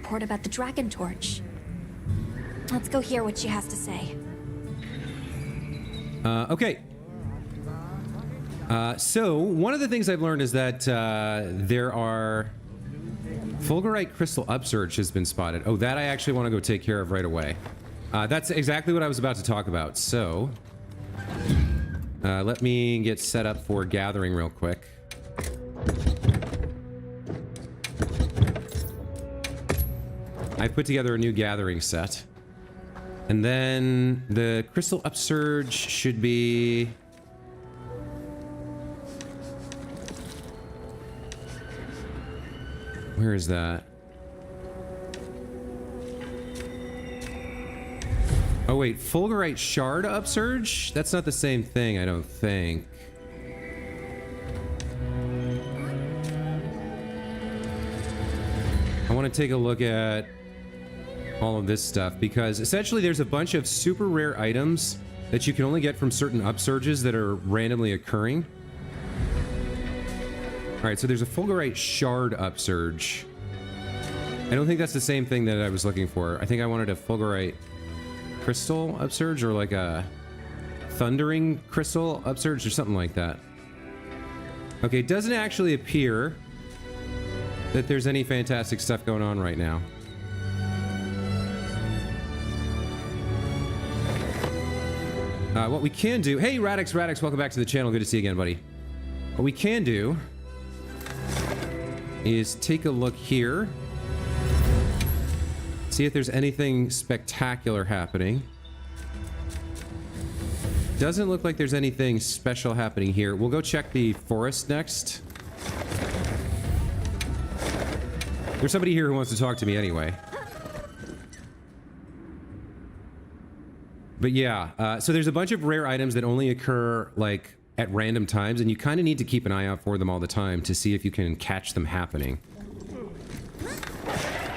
report about the dragon torch. Let's go hear what she has to say. Okay. So one of the things I've learned is that there are fulgurite crystal upsurge has been spotted. Oh, that I actually want to go take care of right away. That's exactly what I was about to talk about. So let me get set up for gathering real quick. I put together a new gathering set. And then the crystal upsurge should be... Where is that? Oh wait, fulgurite shard upsurge? That's not the same thing, I don't think. I want to take a look at all of this stuff because essentially there's a bunch of super rare items that you can only get from certain upsurges that are randomly occurring. Alright, so there's a fulgurite shard upsurge. I don't think that's the same thing that I was looking for. I think I wanted a fulgurite crystal upsurge or like a thundering crystal upsurge or something like that. Okay, it doesn't actually appear that there's any fantastic stuff going on right now. What we can do... Hey, Radix, welcome back to the channel. Good to see you again, buddy. What we can do is take a look here. See if there's anything spectacular happening. Doesn't look like there's anything special happening here. We'll go check the forest next. There's somebody here who wants to talk to me anyway. But yeah, so there's a bunch of rare items that only occur, like, at random times, and you kind of need to keep an eye out for them all the time to see if you can catch them happening.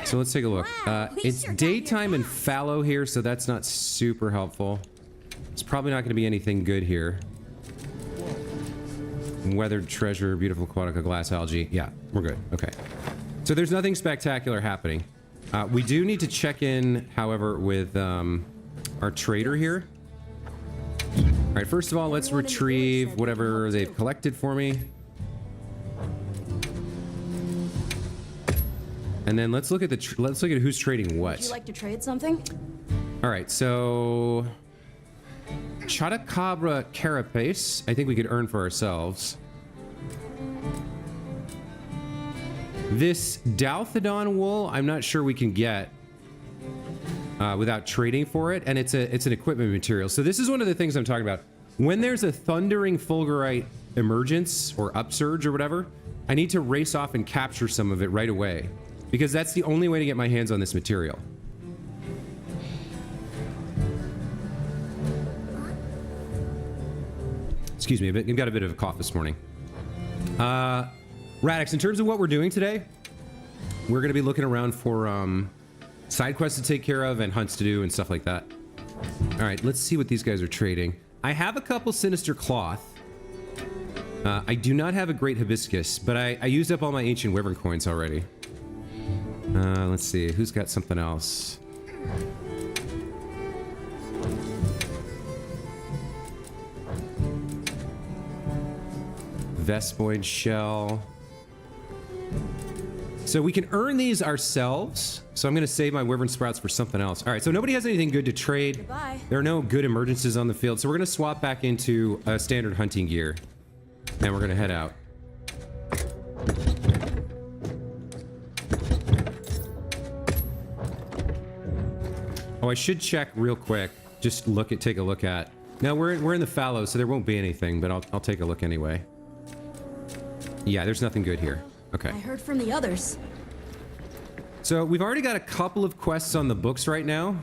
So let's take a look. It's daytime and fallow here, so that's not super helpful. It's probably not going to be anything good here. Weathered treasure, beautiful aquatica, glass algae. Yeah, we're good. Okay. So there's nothing spectacular happening. We do need to check in, however, with our trader here. All right, first of all, let's retrieve whatever they've collected for me. And then let's look at who's trading what. Would you like to trade something? All right, so Chotacabra carapace, I think we could earn for ourselves. This Dalthodon wool, I'm not sure we can get without trading for it, and it's an equipment material. So this is one of the things I'm talking about. When there's a thundering fulgurite emergence or upsurge or whatever, I need to race off and capture some of it right away, because that's the only way to get my hands on this material. Excuse me, I've got a bit of a cough this morning. Radix, in terms of what we're doing today, we're going to be looking around for side quests to take care of and hunts to do and stuff like that. All right, let's see what these guys are trading. I have a couple sinister cloth. I do not have a great hibiscus, but I used up all my ancient wyvern coins already. Let's see, who's got something else? Vespoid shell. So we can earn these ourselves. So I'm going to save my wyvern sprouts for something else. All right, so nobody has anything good to trade. Goodbye. There are no good emergencies on the field, so we're going to swap back into standard hunting gear. And we're going to head out. Oh, I should check real quick. Just take a look at. No, we're in the fallow, so there won't be anything, but I'll take a look anyway. Yeah, there's nothing good here. Okay. I heard from the others. So we've already got a couple of quests on the books right now.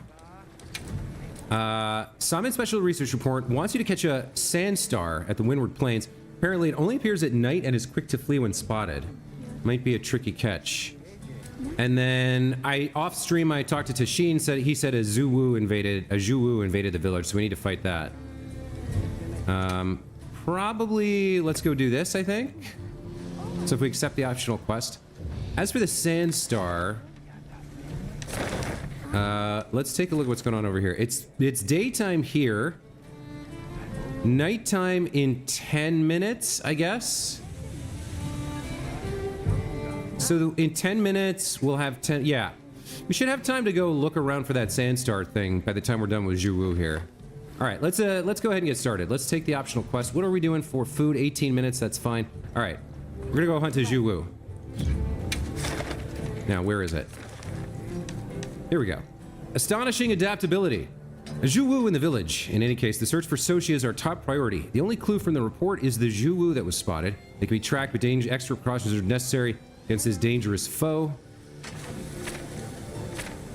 Summon Special Research Report wants you to catch a sand star at the Windward Plains. Apparently it only appears at night and is quick to flee when spotted. Might be a tricky catch. And then off stream I talked to Tashin, he said a Zhuwu invaded the village, so we need to fight that. Probably let's go do this, I think. So if we accept the optional quest. As for the Sand Star, Let's take a look at what's going on over here. It's daytime here. Nighttime in 10 minutes, I guess. So in 10 minutes, we'll have 10... Yeah. We should have time to go look around for that Sandstar thing by the time we're done with Zhuwu here. All right, let's go ahead and get started. Let's take the optional quest. What are we doing for food? 18 minutes, that's fine. All right, we're gonna go hunt a Zhuwu. Now, where is it? Here we go. Astonishing adaptability. A Zhuwu in the village. In any case, the search for Sochi is our top priority. The only clue from the report is the Zhuwu that was spotted. They can be tracked, but extra precautions are necessary against this dangerous foe.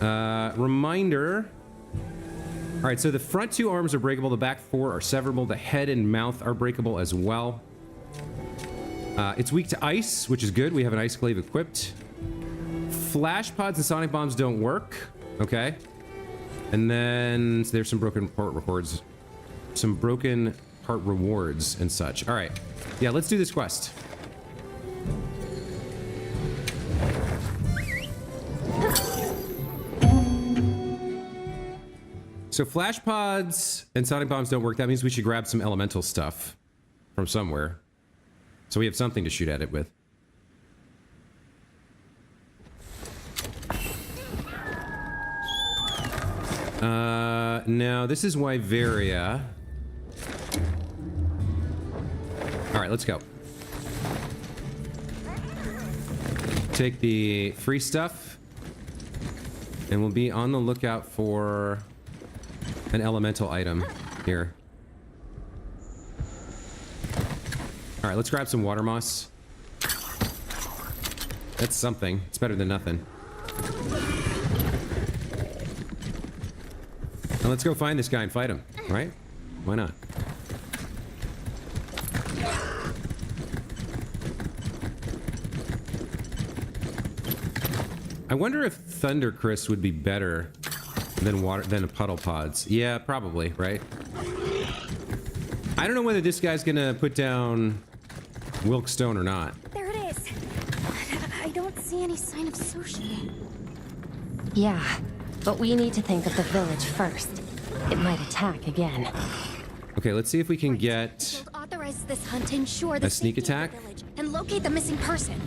Reminder. All right, so the front 2 arms are breakable, the back 4 are severable, the head and mouth are breakable as well. It's weak to ice, which is good. We have an ice glaive equipped. Flash pods and sonic bombs don't work. Okay. And then there's some broken part rewards. Some broken part rewards and such. All right. Yeah, let's do this quest. So flash pods and sonic bombs don't work. That means we should grab some elemental stuff from somewhere. So we have something to shoot at it with. Now this is Wyveria. All right, let's go. Take the free stuff, and we'll be on the lookout for an elemental item here. All right, let's grab some water moss. That's something. It's better than nothing. Now let's go find this guy and fight him, right? Why not? I wonder if Thunder Chris would be better than puddle pods. Yeah, probably, right? I don't know whether this guy's gonna put down Wilkstone or not. There it is. I don't see any sign of sushi. Yeah, but we need to think of the village first. It might attack again. Okay, let's see if we can get We'll authorize this hunt to ensure the a sneak safety of the attack. village and locate the missing person.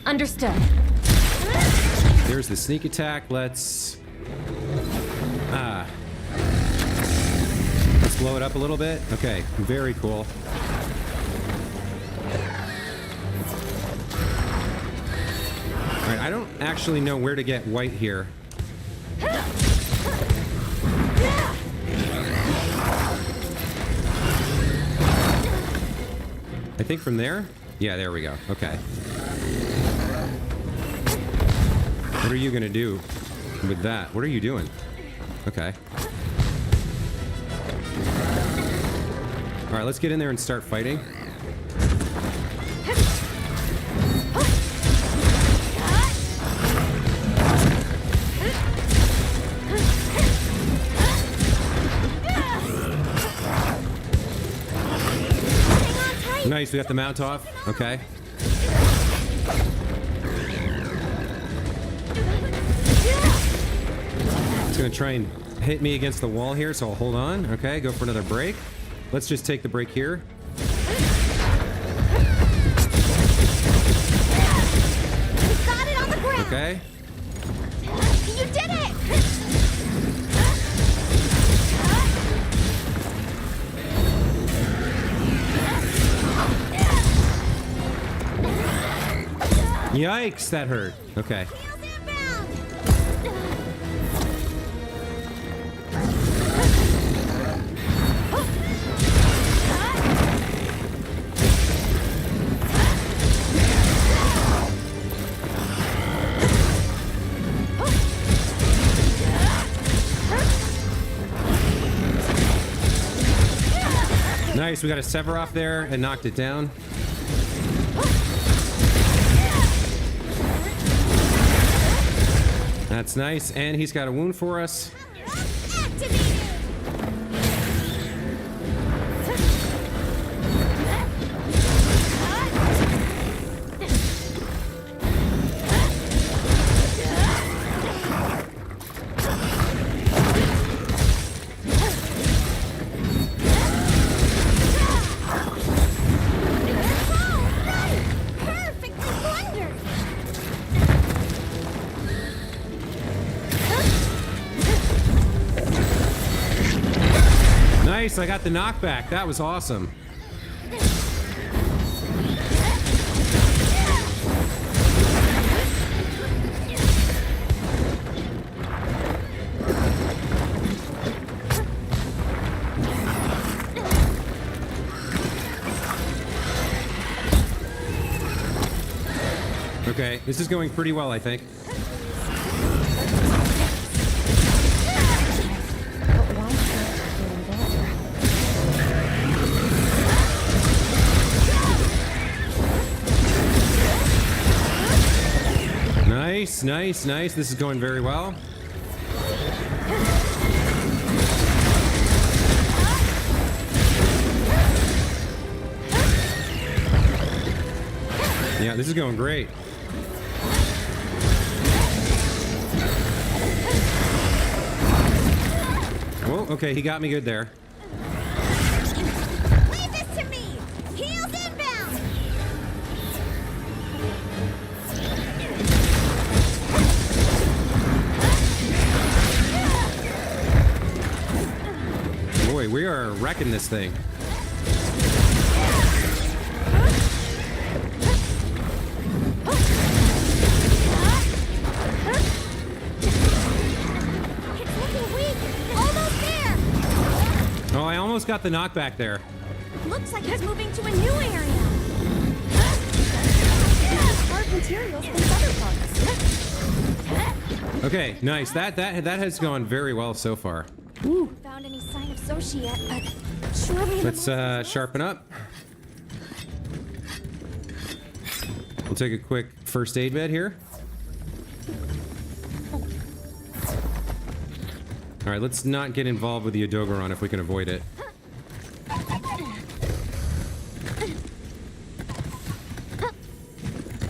Understood. There's the sneak attack. Let's blow it up a little bit. Okay, very cool. All right, I don't actually know where to get white here. I think from there? Yeah, there we go. Okay. What are you gonna do with that? What are you doing? Okay. All right, let's get in there and start fighting. Nice, we got the mount off. Okay. It's gonna try and hit me against the wall here, so I'll hold on. Okay, go for another break. Let's just take the break here. Got it on the ground. Okay. You did it. Yikes, that hurt. Okay. Nice, we got a sever off there and knocked it down. That's nice, and he's got a wound for us. Nice, I got the knockback. That was awesome. Okay, this is going pretty well, I think. But why can't Nice, nice, nice. This is going very well. Yeah, this is going great. Oh, okay, he got me good there. Leave this to me! Heels inbound! Boy, we are wrecking this thing. It's looking weak! Almost there! Oh, I almost got the knockback there. Looks like it's moving to a new area. Hard materials than other parts. Okay, nice. That has gone very well so far. Haven't found any sign of Soshi yet, but surely. Let's sharpen up. We'll take a quick first aid med here. All right, let's not get involved with the Odogaron if we can avoid it.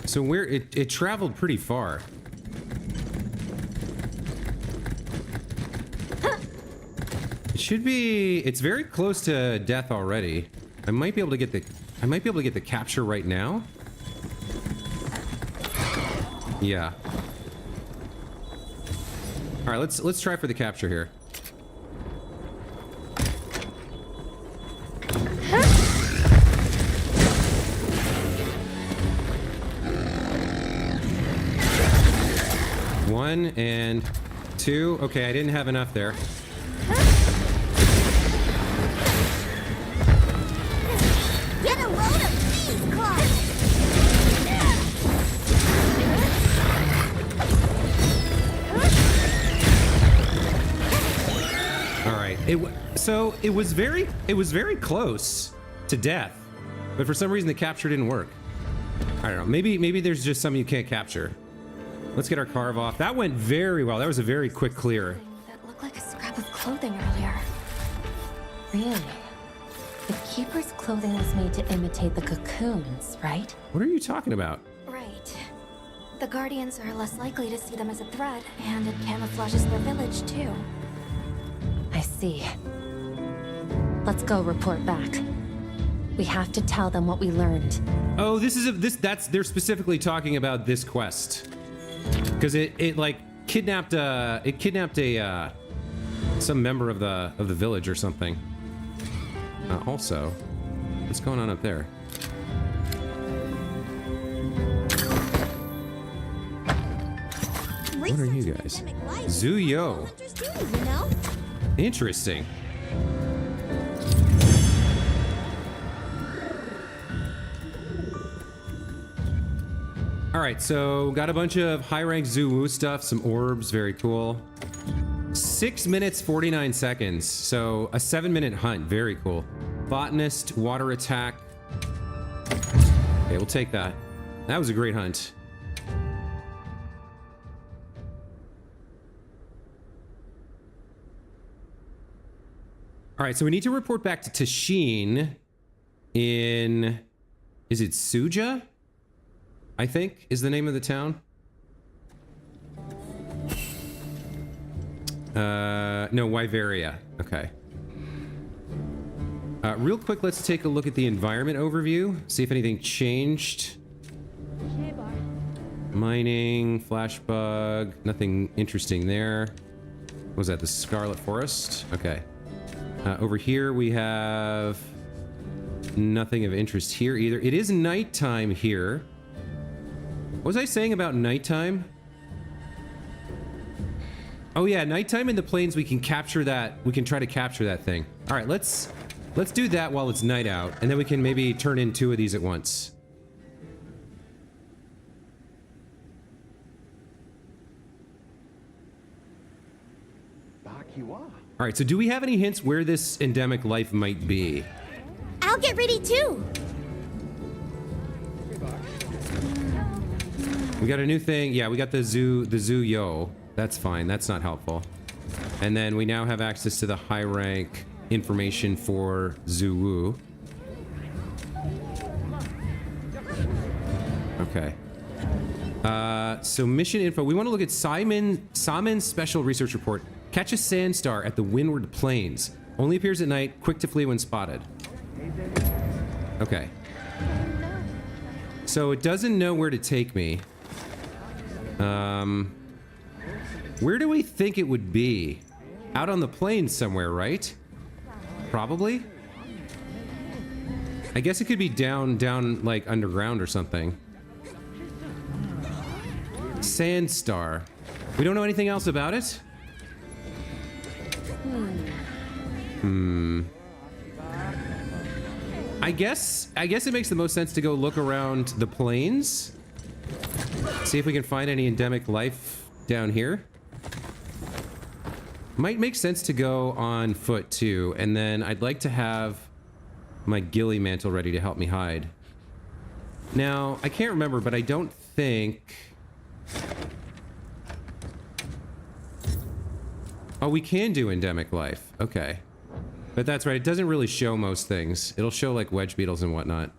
So where it traveled pretty far. It should be. It's very close to death already. I might be able to get the capture right now. Yeah. All right, let's try for the capture here. One and two. Okay, I didn't have enough there. Get a load of these claws! All right. So it was very close to death, but for some reason the capture didn't work. I don't know. Maybe there's just something you can't capture. Let's get our carve off. That went very well. That was a very quick clear. That looked like a scrap of clothing earlier. Really? The Keeper's clothing was made to imitate the cocoons, right? What are you talking about? Right. The Guardians are less likely to see them as a threat, and it camouflages their village too. I see. Let's go report back. We have to tell them what we learned. Oh, they're specifically talking about this quest. Because it like kidnapped a some member of the village or something. Also, what's going on up there? What are you guys? Zuyo. You know? Interesting. All right, so got a bunch of high-rank Zoo stuff, some orbs, very cool. 6 minutes, 49 seconds, so a 7-minute hunt, very cool. Botanist, water attack. Okay, we'll take that. That was a great hunt. All right, so we need to report back to Tashin in... Is it Suja? I think is the name of the town. No, Wyveria. Okay. Real quick, let's take a look at the environment overview. See if anything changed. Mining, flash bug, nothing interesting there. What was that, the Scarlet Forest? Okay. Over here we have nothing of interest here either. It is nighttime here. What was I saying about nighttime? Oh yeah, nighttime in the plains, we can capture that. We can try to capture that thing. All right, let's do that while it's night out, and then we can maybe turn in 2 of these at once. Back you are. All right, so do we have any hints where this endemic life might be? I'll get ready too. We got a new thing. Yeah, we got the zoo yo. That's fine. That's not helpful. And then we now have access to the high rank information for Zuu. Okay. So mission info. We want to look at Simon's special research report. Catch a sand star at the Windward Plains. Only appears at night. Quick to flee when spotted. Okay. So it doesn't know where to take me. Where do we think it would be? Out on the plains somewhere, right? Probably. I guess it could be down like underground or something. Sand star. We don't know anything else about it? I guess it makes the most sense to go look around the plains. See if we can find any endemic life down here. Might make sense to go on foot too, and then I'd like to have my ghillie mantle ready to help me hide. Now, I can't remember, but I don't think... Oh, we can do endemic life. Okay. But that's right, it doesn't really show most things. It'll show like wedge beetles and whatnot.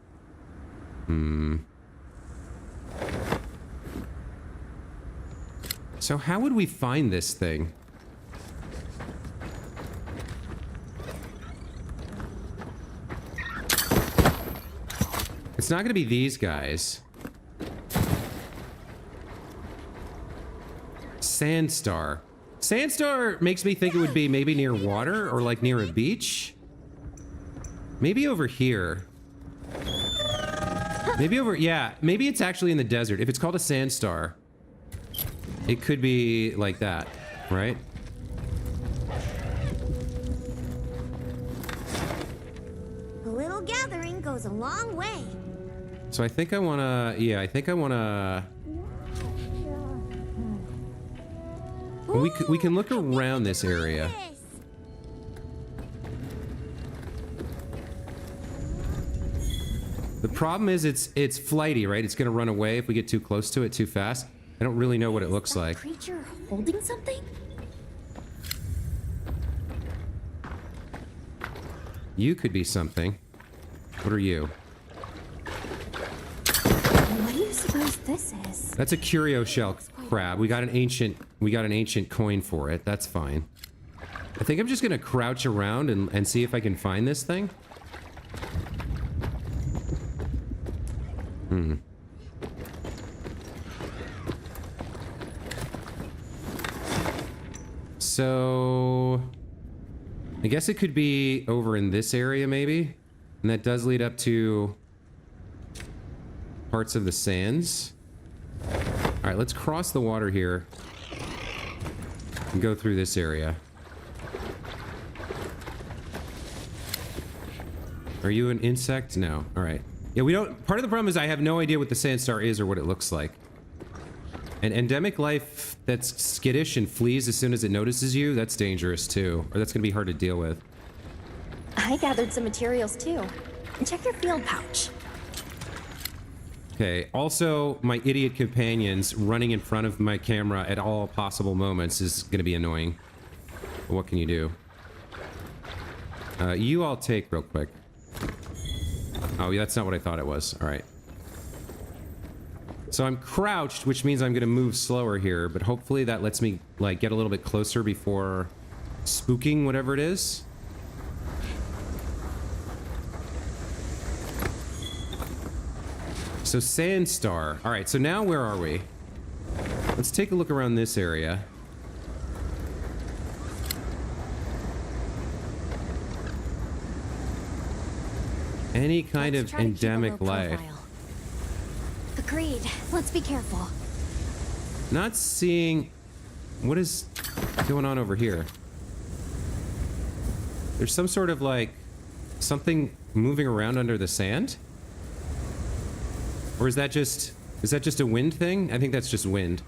So how would we find this thing? It's not gonna be these guys. Sandstar. Sandstar makes me think it would be maybe near water or like near a beach. Maybe over here. Maybe over, yeah, maybe it's actually in the desert. If it's called a sandstar, it could be like that, right? A little gathering goes a long way. So I think I wanna, yeah, I think I wanna... We can look around this area. The problem is it's flighty, right? It's gonna run away if we get too close to it too fast. I don't really know what it looks like. Creature holding something? You could be something. What are you? What do you suppose this is? That's a curio shell crab. We got an ancient coin for it. That's fine. I think I'm just gonna crouch around and see if I can find this thing. So I guess it could be over in this area maybe. And that does lead up to parts of the sands. All right, let's cross the water here and go through this area. Are you an insect? No. All right. Yeah, we don't... Part of the problem is I have no idea what the sandstar is or what it looks like. And endemic life that's skittish and flees as soon as it notices you, that's dangerous too. Or that's going to be hard to deal with. I gathered some materials too. Check your field pouch. Okay, also, my idiot companions running in front of my camera at all possible moments is going to be annoying. But what can you do? You all take real quick. Oh, yeah, that's not what I thought it was. All right. So I'm crouched, which means I'm going to move slower here, but hopefully that lets me, like, get a little bit closer before spooking whatever it is. So Sandstar. All right, so now where are we? Let's take a look around this area. any kind Let's of try to keep a endemic low life. profile. Agreed. Let's be careful. Not seeing... What is going on over here? There's some sort of like... something moving around under the sand? Or is that just... Is that just a wind thing? I think that's just wind.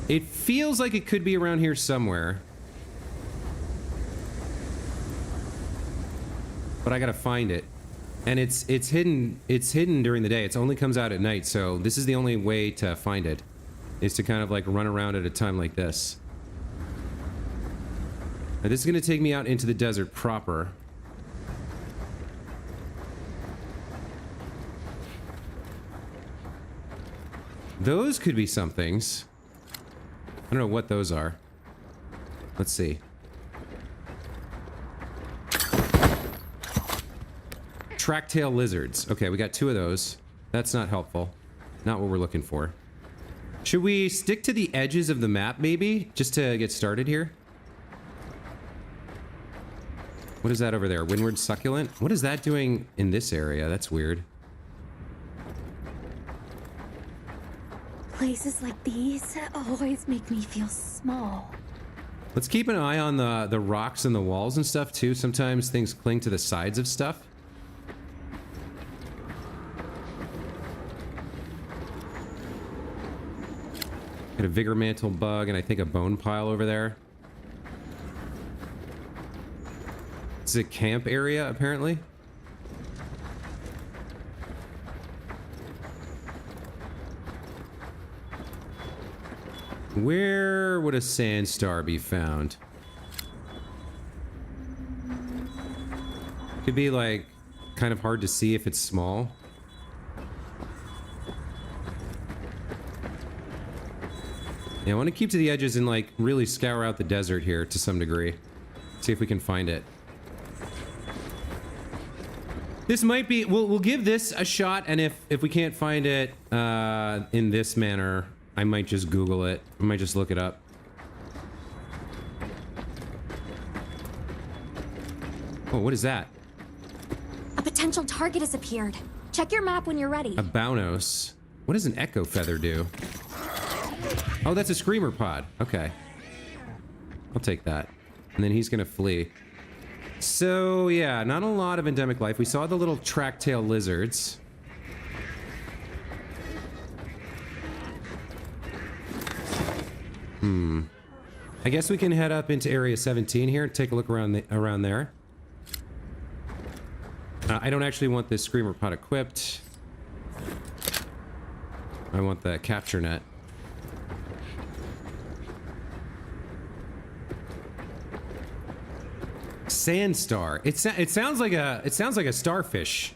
It feels like it could be around here somewhere. But I gotta find it. And it's hidden during the day. It only comes out at night, so this is the only way to find it. Is to kind of like run around at a time like this. Now this is gonna take me out into the desert proper. Those could be some things. I don't know what those are. Let's see. Track-tail lizards. Okay, we got 2 of those. That's not helpful. Not what we're looking for. Should we stick to the edges of the map, maybe? Just to get started here? What is that over there? Windward succulent? What is that doing in this area? That's weird. Places like these always make me feel small. Let's keep an eye on the rocks and the walls and stuff, too. Sometimes things cling to the sides of stuff. Got a vigor mantle bug and I think a bone pile over there. This is a camp area, apparently. Where would a sand star be found? Could be like kind of hard to see if it's small. Yeah, I want to keep to the edges and like really scour out the desert here to some degree. See if we can find it. This might be, we'll give this a shot, and if we can't find it in this manner, I might just Google it. I might just look it up. Oh, what is that? A potential target has appeared. Check your map when you're ready. A Baunos. What does an Echo Feather do? Oh, that's a Screamer Pod. Okay. I'll take that. And then he's gonna flee. So, yeah, not a lot of endemic life. We saw the little track-tail lizards. I guess we can head up into Area 17 here, take a look around around there. I don't actually want this Screamer Pod equipped. I want the capture net. Sandstar. It sounds like a starfish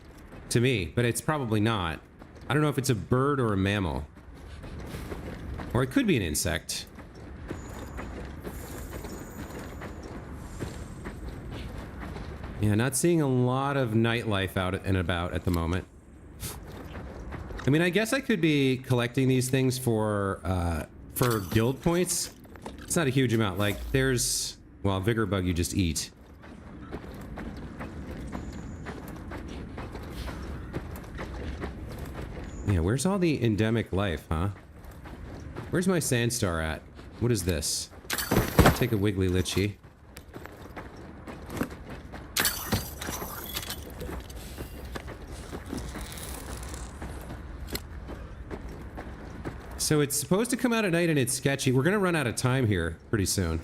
to me, but it's probably not. I don't know if it's a bird or a mammal. Or it could be an insect. Yeah, not seeing a lot of nightlife out and about at the moment. I mean, I guess I could be collecting these things for guild points. It's not a huge amount. Like, there's... Well, Vigor Bug you just eat. Yeah, where's all the endemic life, huh? Where's my Sandstar at? What is this? Take a Wiggly Litchi. So it's supposed to come out at night and it's sketchy. We're gonna run out of time here pretty soon.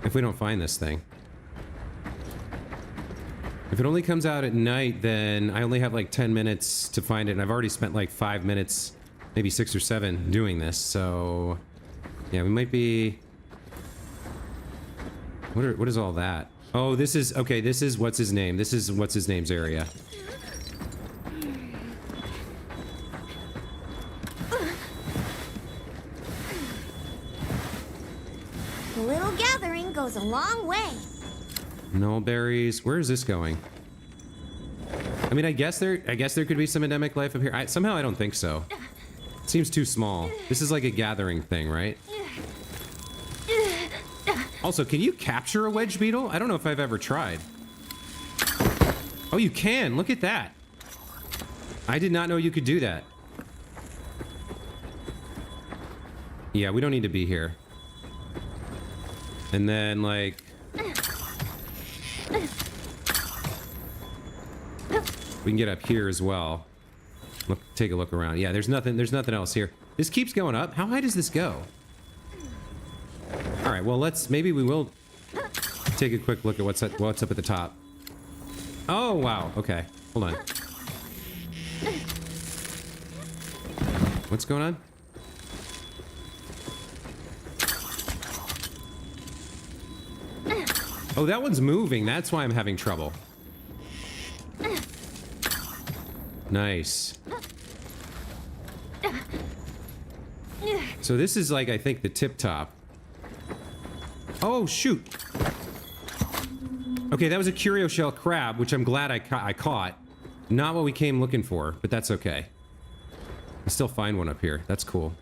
If we don't find this thing. If it only comes out at night, then I only have like 10 minutes to find it, and I've already spent like 5 minutes, maybe 6 or 7, doing this, so... Yeah, we might be... What is all that? Oh, this is... Okay, this is what's his name. This is what's his name's area. A little gathering goes a long way. Null berries. Where is this going? I mean, I guess there could be some endemic life up here. Somehow I don't think so. It seems too small. This is like a gathering thing, right? Also, can you capture a wedge beetle? I don't know if I've ever tried. Oh, you can. Look at that. I did not know you could do that. Yeah, we don't need to be here. And then, like... we can get up here as well. Look, take a look around. Yeah, there's nothing else here. This keeps going up. How high does this go? All right, well, maybe we will take a quick look at what's up at the top. Oh, wow. Okay. Hold on. What's going on? Oh, that one's moving. That's why I'm having trouble. Nice. So this is like, I think, the tip top. Oh, shoot. Okay, that was a curio shell crab, which I'm glad I caught. Not what we came looking for, but that's okay. I still find one up here. That's cool.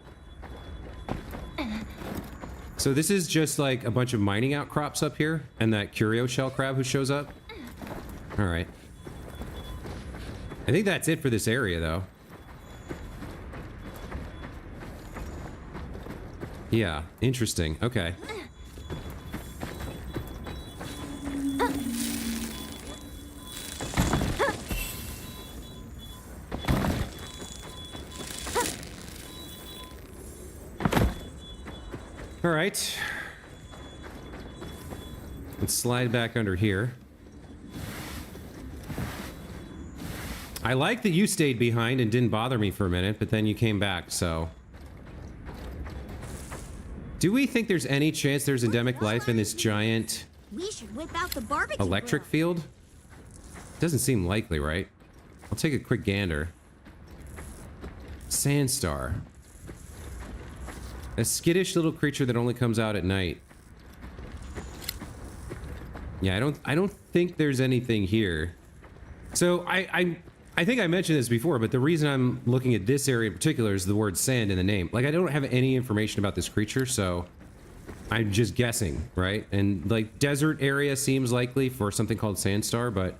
So this is just like a bunch of mining outcrops up here, and that curio shell crab who shows up. All right. I think that's it for this area, though. Yeah, interesting. Okay. All right. Let's slide back under here. I like that you stayed behind and didn't bother me for a minute, but then you came back, so... Do we think there's any chance there's endemic life in this giant... We should whip out the barbecue electric grill. field? Doesn't seem likely, right? I'll take a quick gander. Sandstar. A skittish little creature that only comes out at night. Yeah, I don't think there's anything here. So I think I mentioned this before, but the reason I'm looking at this area in particular is the word sand in the name. Like, I don't have any information about this creature, so I'm just guessing, right? And like, desert area seems likely for something called Sandstar, but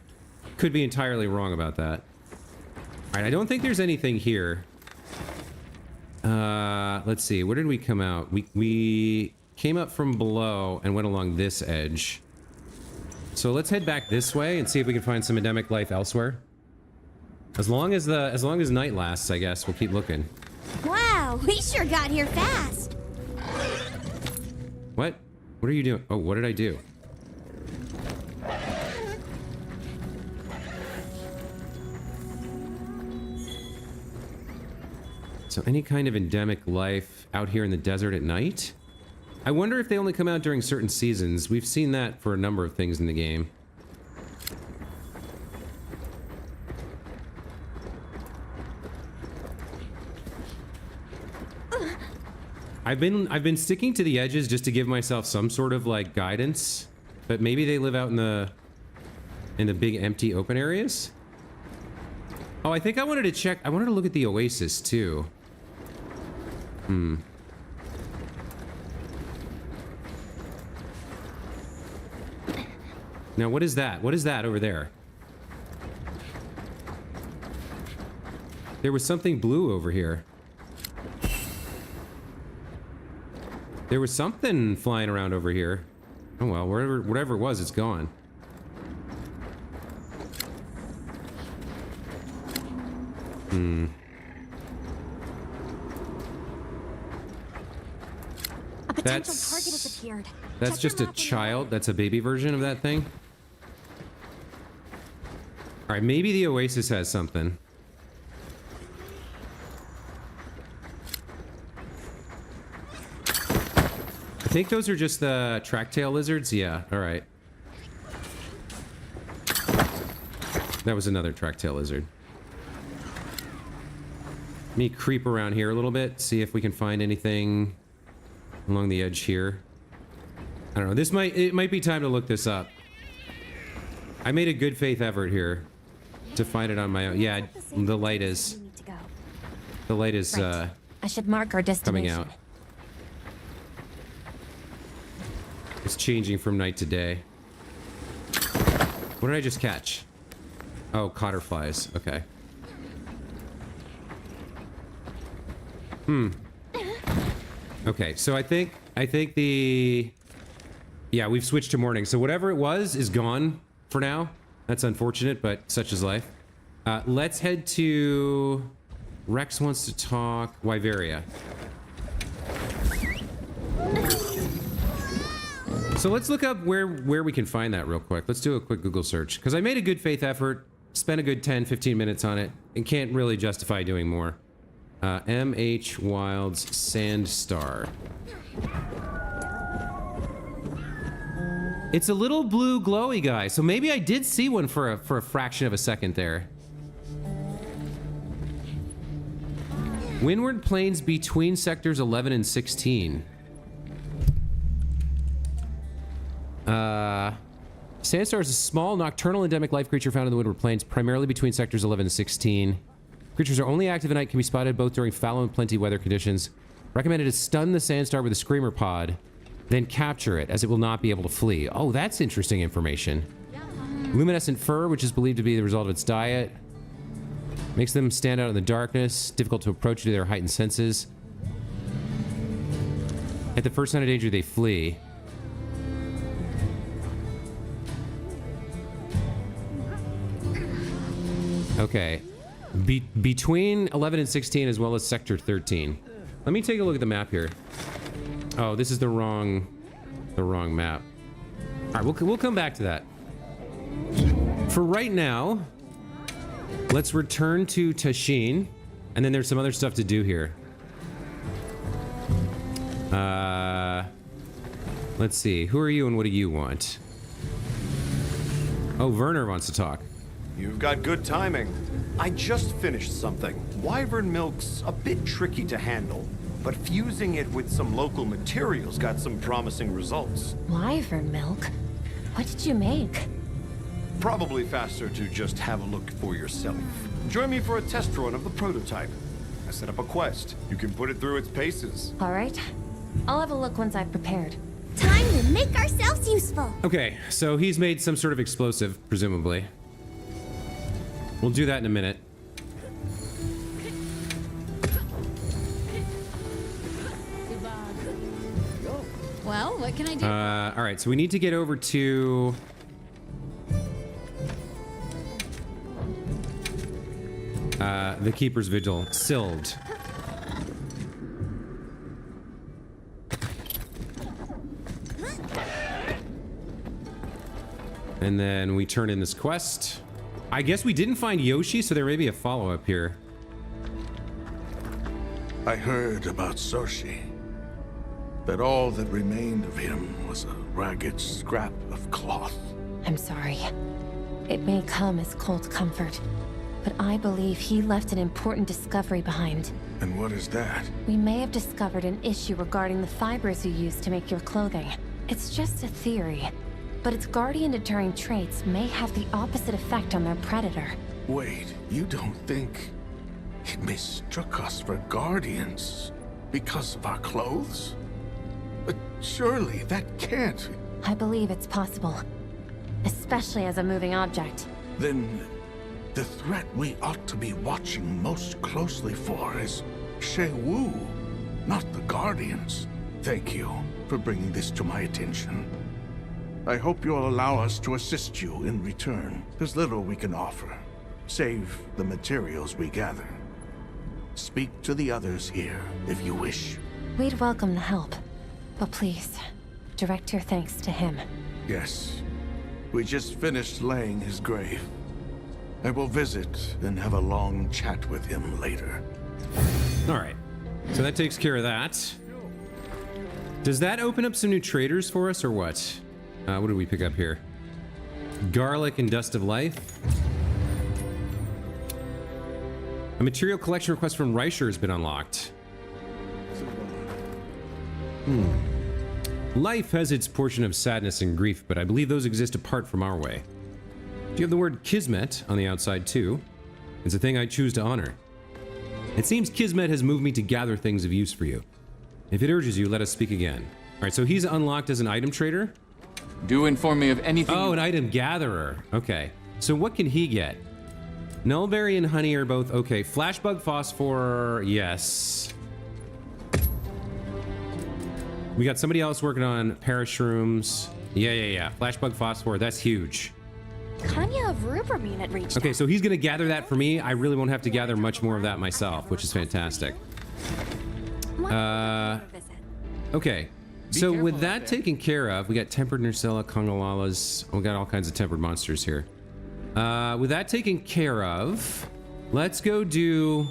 could be entirely wrong about that. All right, I don't think there's anything here. Let's see, where did we come out? We came up from below and went along this edge. So let's head back this way and see if we can find some endemic life elsewhere. As long as night lasts, I guess we'll keep looking. Wow, we sure got here fast. What? What are you doing? Oh, what did I do? So any kind of endemic life out here in the desert at night? I wonder if they only come out during certain seasons. We've seen that for a number of things in the game. I've been sticking to the edges just to give myself some sort of like guidance, but maybe they live out in the big empty open areas. Oh, I think I wanted to check. I wanted to look at the oasis too. Now, what is that? What is that over there? There was something blue over here. There was something flying around over here. Oh well, whatever it was, it's gone. A potential target has appeared. That's Check just your a map and child. That's a baby version of that thing. All right, maybe the oasis has something. I think those are just the track-tail lizards. Yeah, all right. That was another track-tail lizard. Let me creep around here a little bit, see if we can find anything along the edge here. I don't know. It might be time to look this up. I made a good faith effort here to find it on my own. Yeah, the light is. We need to go. The light is I should mark our destination. coming out. It's changing from night to day. What did I just catch? Oh, cotterflies. Okay. Okay, so I think the... Yeah, we've switched to morning. So whatever it was is gone for now. That's unfortunate, but such is life. Let's head to... Rex wants to talk Wyveria. So let's look up where we can find that real quick. Let's do a quick Google search. Because I made a good faith effort, spent a good 10, 15 minutes on it, and can't really justify doing more. M.H. Wild's Sandstar. It's a little blue glowy guy, so maybe I did see one for a fraction of a second there. Windward Plains between sectors 11 and 16. Sandstar is a small nocturnal endemic life creature found in the Windward Plains, primarily between sectors 11 and 16. Creatures are only active at night, can be spotted both during fallow and plenty weather conditions. Recommended to stun the Sandstar with a screamer pod, then capture it, as it will not be able to flee. Oh, that's interesting information. Luminescent fur, which is believed to be the result of its diet. Makes them stand out in the darkness, difficult to approach due to their heightened senses. At the first sign of danger, they flee. Okay. Between 11 and 16, as well as Sector 13. Let me take a look at the map here. Oh, this is the wrong map. All right, we'll come back to that. For right now, let's return to Tashin, and then there's some other stuff to do here. Let's see. Who are you and what do you want? Oh, Werner wants to talk. You've got good timing. I just finished something. Wyvern milk's a bit tricky to handle, but fusing it with some local materials got some promising results. Wyvern milk? What did you make? Probably faster to just have a look for yourself. Join me for a test run of the prototype. I set up a quest. You can put it through its paces. All right. I'll have a look once I've prepared. Time to make ourselves useful. Okay, so he's made some sort of explosive, presumably. We'll do that in a minute. Well, what can I do? All right, so we need to get over to... the Keeper's Vigil. Sild. And then we turn in this quest. I guess we didn't find Yoshi, so there may be a follow-up here. I heard about Soshi. That all that remained of him was a ragged scrap of cloth. I'm sorry. It may come as cold comfort, but I believe he left an important discovery behind. And what is that? We may have discovered an issue regarding the fibers you use to make your clothing. It's just a theory, but its guardian-deterring traits may have the opposite effect on their predator. Wait, you don't think it mistook us for guardians because of our clothes? But surely that can't... I believe it's possible, especially as a moving object. Then the threat we ought to be watching most closely for is She Wu, not the guardians. Thank you for bringing this to my attention. I hope you'll allow us to assist you in return. There's little we can offer, save the materials we gather. Speak to the others here, if you wish. We'd welcome the help, but please, direct your thanks to him. Yes. We just finished laying his grave. I will visit and have a long chat with him later. All right. So that takes care of that. Does that open up some new traders for us or what? What did we pick up here? Garlic and Dust of Life. A material collection request from Reicher has been unlocked. Life has its portion of sadness and grief, but I believe those exist apart from our way. You have the word Kismet on the outside too. It's a thing I choose to honor. It seems Kismet has moved me to gather things of use for you. If it urges you, let us speak again. All right, so he's unlocked as an item trader. Do inform me of anything. Oh, an item gatherer. Okay. So what can he get? Nullberry and honey are both okay. Flashbug phosphor, yes. We got somebody else working on parashrooms. Yeah. Flashbug phosphor, that's huge. Kanya of Rubermine had reached Okay, out. so he's gonna gather that for me. I really won't have to gather much more of that myself, which is fantastic. Okay. So with that taken care of, we got tempered Nursella, Kongalalas. We got all kinds of tempered monsters here. With that taken care of, let's go do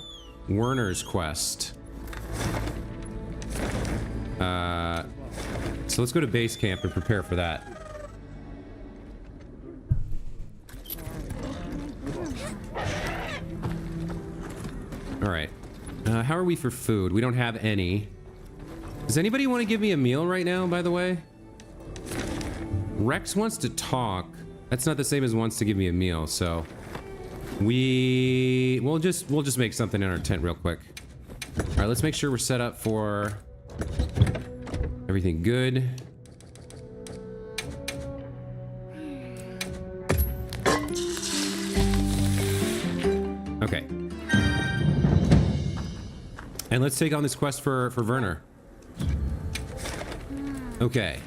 Werner's quest. So let's go to base camp and prepare for that. All right. How are we for food? We don't have any. Does anybody want to give me a meal right now, by the way? Rex wants to talk. That's not the same as wants to give me a meal, so we'll just make something in our tent real quick. All right, let's make sure we're set up for everything good. Okay. And let's take on this quest for Werner. Okay.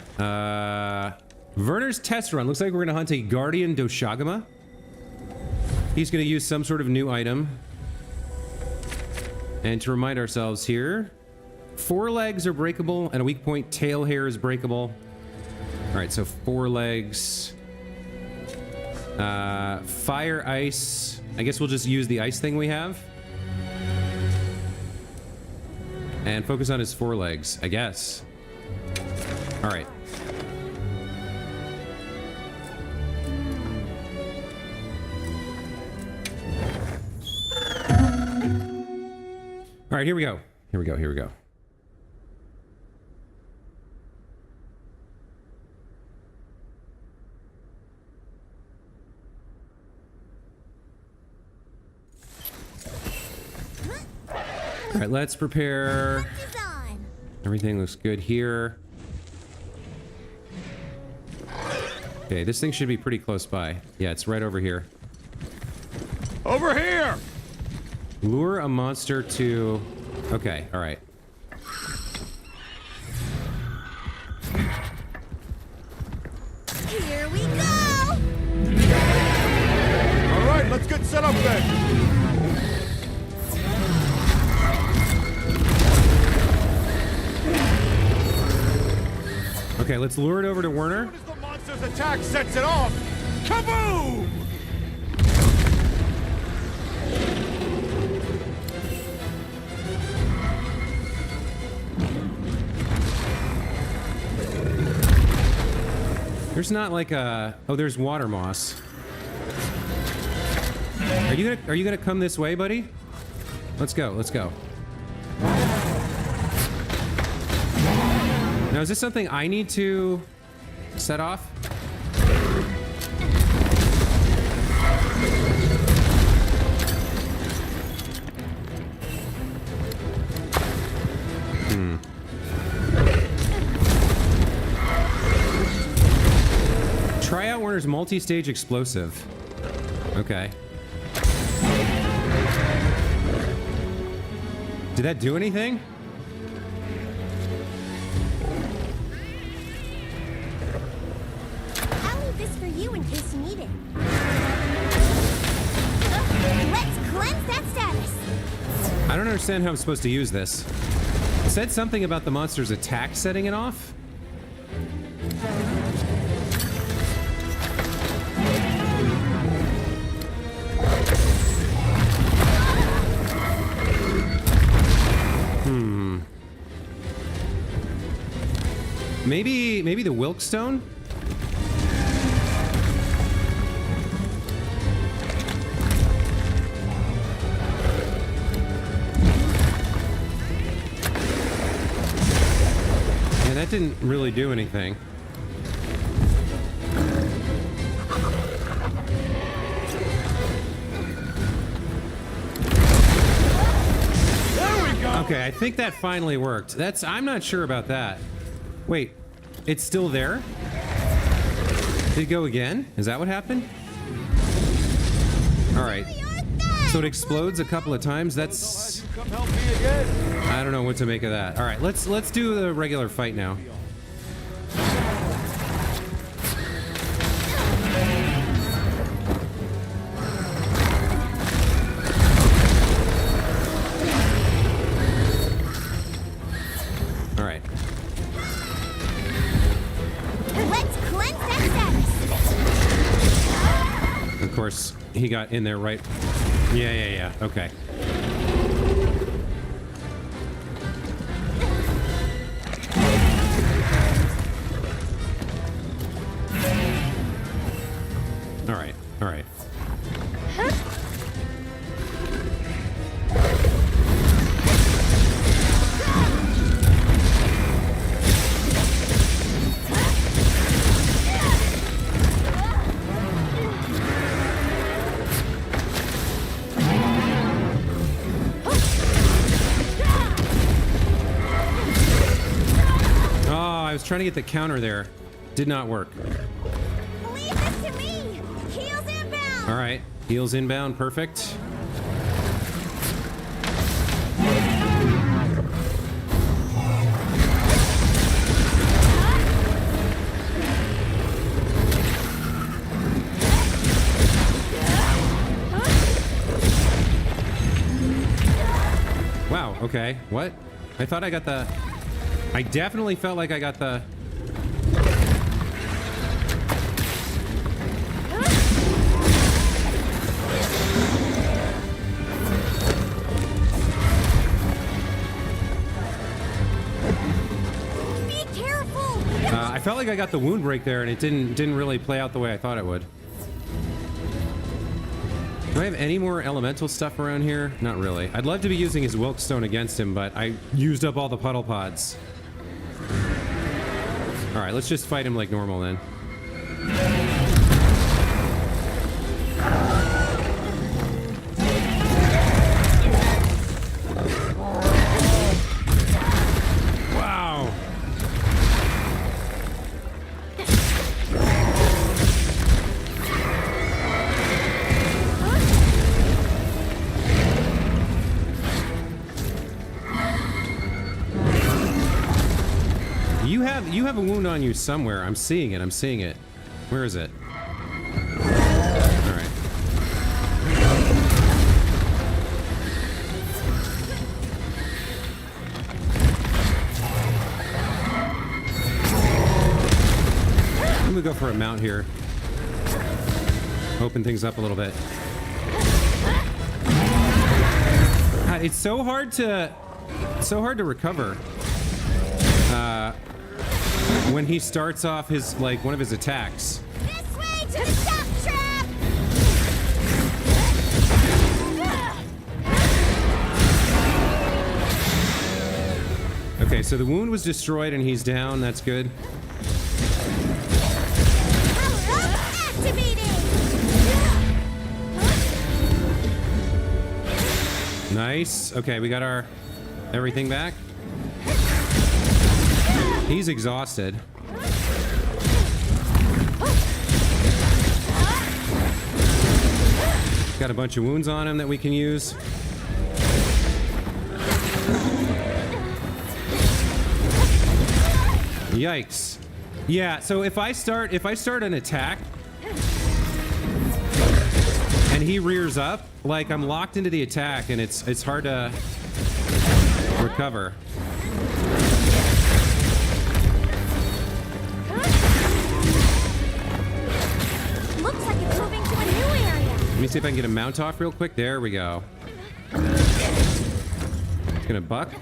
Werner's test run. Looks like we're gonna hunt a Guardian Doshagama. He's gonna use some sort of new item. And to remind ourselves here, forelegs are breakable and a weak point tail hair is breakable. All right, so forelegs. Fire, ice. I guess we'll just use the ice thing we have. And focus on his forelegs, I guess. All right. All right, here we go. Here we go. Here we go. All right, let's prepare. Everything looks good here. Okay, this thing should be pretty close by. Yeah, it's right over here. Over here! Lure a monster to... Okay, all right. Here we go! All right, let's get set up then. Okay, let's lure it over to Werner. As soon as the monster's attack sets it off, kaboom! There's not like a... Oh, there's water moss. Are you gonna come this way, buddy? Let's go, let's go. Now, is this something I need to set off? Try out Werner's multi-stage explosive. Okay. Did that do anything? I'll leave this for you in case you need it. Let's cleanse that status. I don't understand how I'm supposed to use this. It said something about the monster's attack setting it off. Maybe the Wilkstone? Yeah, that didn't really do anything. There we go! Okay, I think that finally worked. I'm not sure about that. Wait, it's still there? Did it go again? Is that what happened? All right. So it explodes a couple of times. That's... I don't know what to make of that. All right, let's do the regular fight now. All right. Let's cleanse that status. Of course, he got in there right. Yeah. Okay. All right. I was trying to get the counter there. Did not work. Leave this to me. Heels inbound. All right. Heels inbound. Perfect. Wow. Okay. What? I thought I got the... I definitely felt like I got the... Be careful. I felt like I got the wound break there, and it didn't really play out the way I thought it would. Do I have any more elemental stuff around here? Not really. I'd love to be using his Wilkstone against him, but I used up all the puddle pods. All right, let's just fight him like normal then. Wow. You have a wound on you somewhere. I'm seeing it. Where is it? All right. I'm gonna go for a mount here. Open things up a little bit. God, it's so hard to recover. When he starts off his, like, one of his attacks. This way to the stop trap. Okay, so the wound was destroyed and he's down. That's good. Power up activated. Nice. Okay, we got our everything back. He's exhausted. Got a bunch of wounds on him that we can use. Yikes. Yeah, so if I start an attack and he rears up, like, I'm locked into the attack and it's hard to recover. Looks like it's moving to a new area. Let me see if I can get a mount off real quick. There we go. It's gonna buck.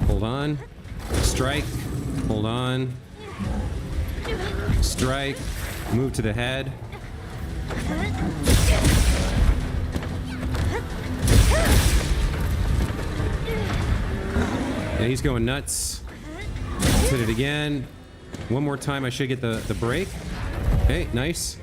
Hold on. Strike. Hold on. Strike. Move to the head. Yeah, he's going nuts. Let's hit it again. One more time, I should get the break. Okay, nice.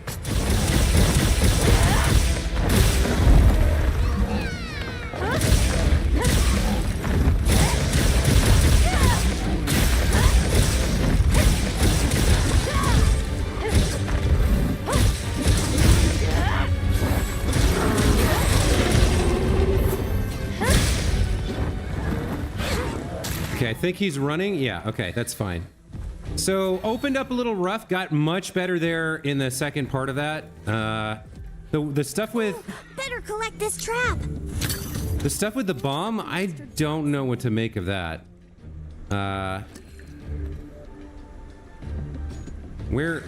Okay, I think he's running. Yeah, okay, that's fine. So, opened up a little rough, got much better there in the second part of that. The stuff with... Better collect this trap. The stuff with the bomb, I don't know what to make of that. Where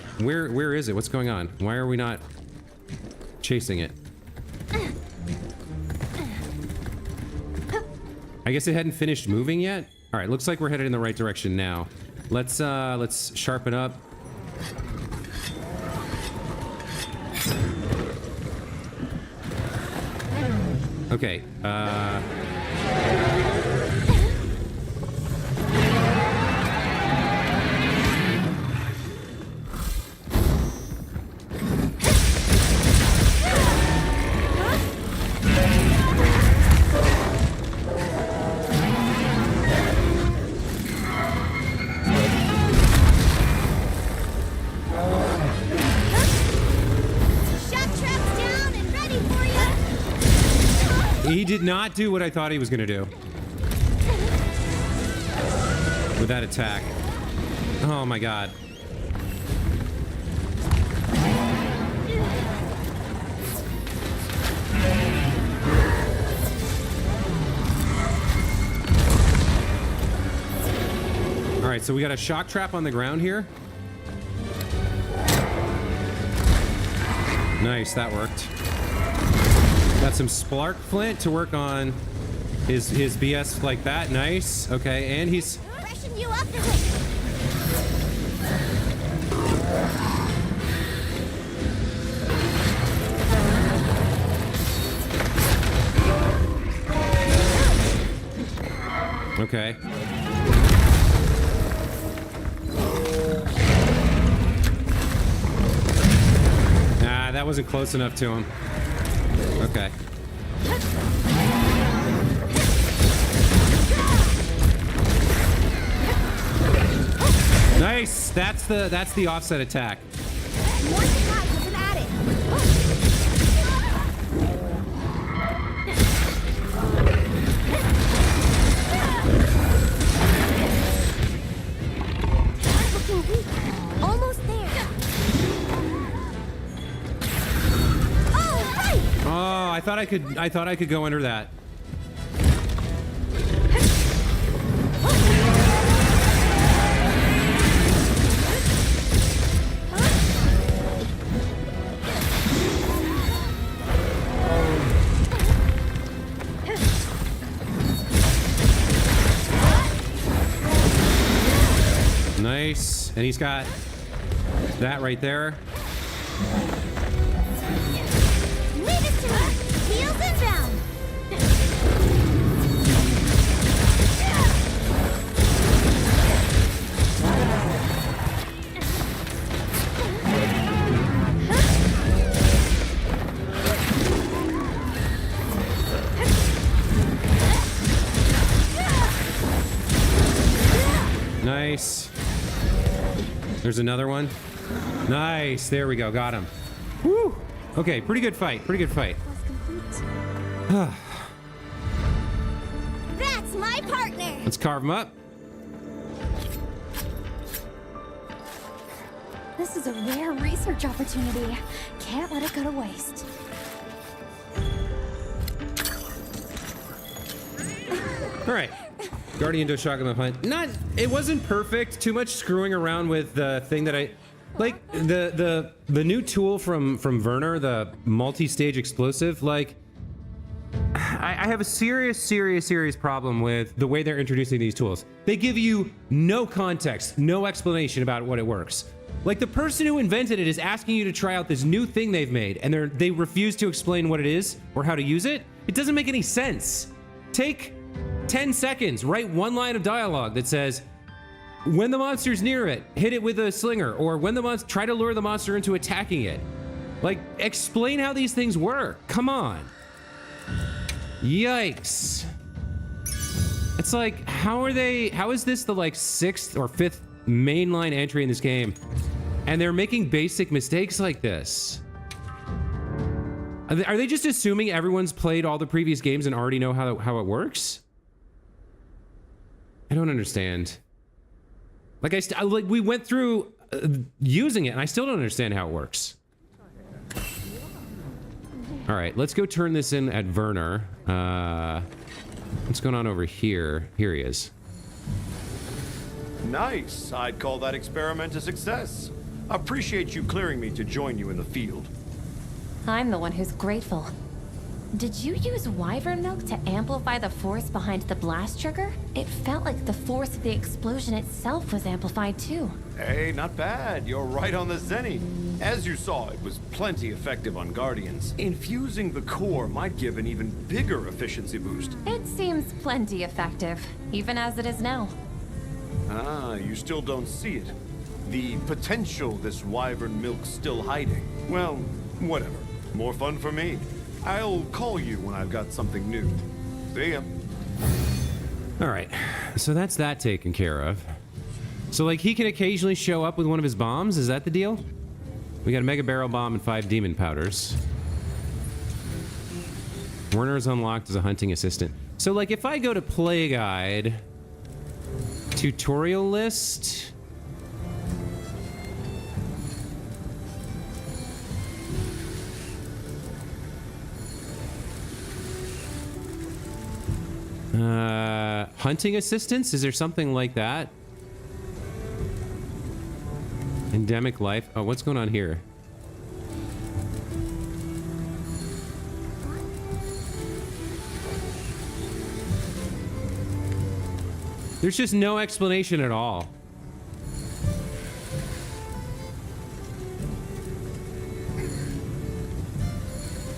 is it? What's going on? Why are we not chasing it? I guess it hadn't finished moving yet? All right, looks like we're headed in the right direction now. Let's sharpen up. Okay, he did not do what I thought he was gonna do with that attack. Oh my god. All right, so we got a shock trap on the ground here. Nice, that worked. Got some spark flint to work on his BS like that. Nice. Okay, and he's Freshen you up a bit. okay. Nah, that wasn't close enough to him. Okay. Nice. That's the offset attack. More surprises at it. Looking weak. Almost there. Oh, right. Oh, I thought I could go under that. Nice. And he's got that right there. Leave it to me. Heels inbound. Nice. There's another one. Nice. There we go. Got him. Woo. Okay, pretty good fight. Pretty good fight. That's my partner. Let's carve him up. This is a rare research opportunity. Can't let it go to waste. All right. Guardian to shotgun hunt. It wasn't perfect. Too much screwing around with the thing that I like. The new tool from Werner, the multi-stage explosive. Like, I have a serious problem with the way they're introducing these tools. They give you no context, no explanation about what it works. Like, the person who invented it is asking you to try out this new thing they've made, and they refuse to explain what it is or how to use it. It doesn't make any sense. Take 10 seconds, write one line of dialogue that says, when the monster's near it, hit it with a slinger, or when the monster, try to lure the monster into attacking it. Like, explain how these things work. Come on. Yikes. It's like, how is this the like 6th or 5th mainline entry in this game? And they're making basic mistakes like this. Are they just assuming everyone's played all the previous games and already know how it works? I don't understand. Like like we went through using it, and I still don't understand how it works. All right, let's go turn this in at Werner. What's going on over here? Here he is. Nice. I'd call that experiment a success. Appreciate you clearing me to join you in the field. I'm the one who's grateful. Did you use wyvern milk to amplify the force behind the blast trigger? It felt like the force of the explosion itself was amplified too. Hey, not bad. You're right on the zenny. As you saw, it was plenty effective on Guardians. Infusing the core might give an even bigger efficiency boost. It seems plenty effective, even as it is now. Ah, you still don't see it. The potential this wyvern milk's still hiding. Well, whatever. More fun for me. I'll call you when I've got something new. See ya. All right, so that's that taken care of. So, like, he can occasionally show up with one of his bombs? Is that the deal? We got a mega barrel bomb and 5 demon powders. Werner is unlocked as a hunting assistant. So, like, if I go to play guide, tutorial list... hunting assistance? Is there something like that? Endemic life. Oh, what's going on here? There's just no explanation at all.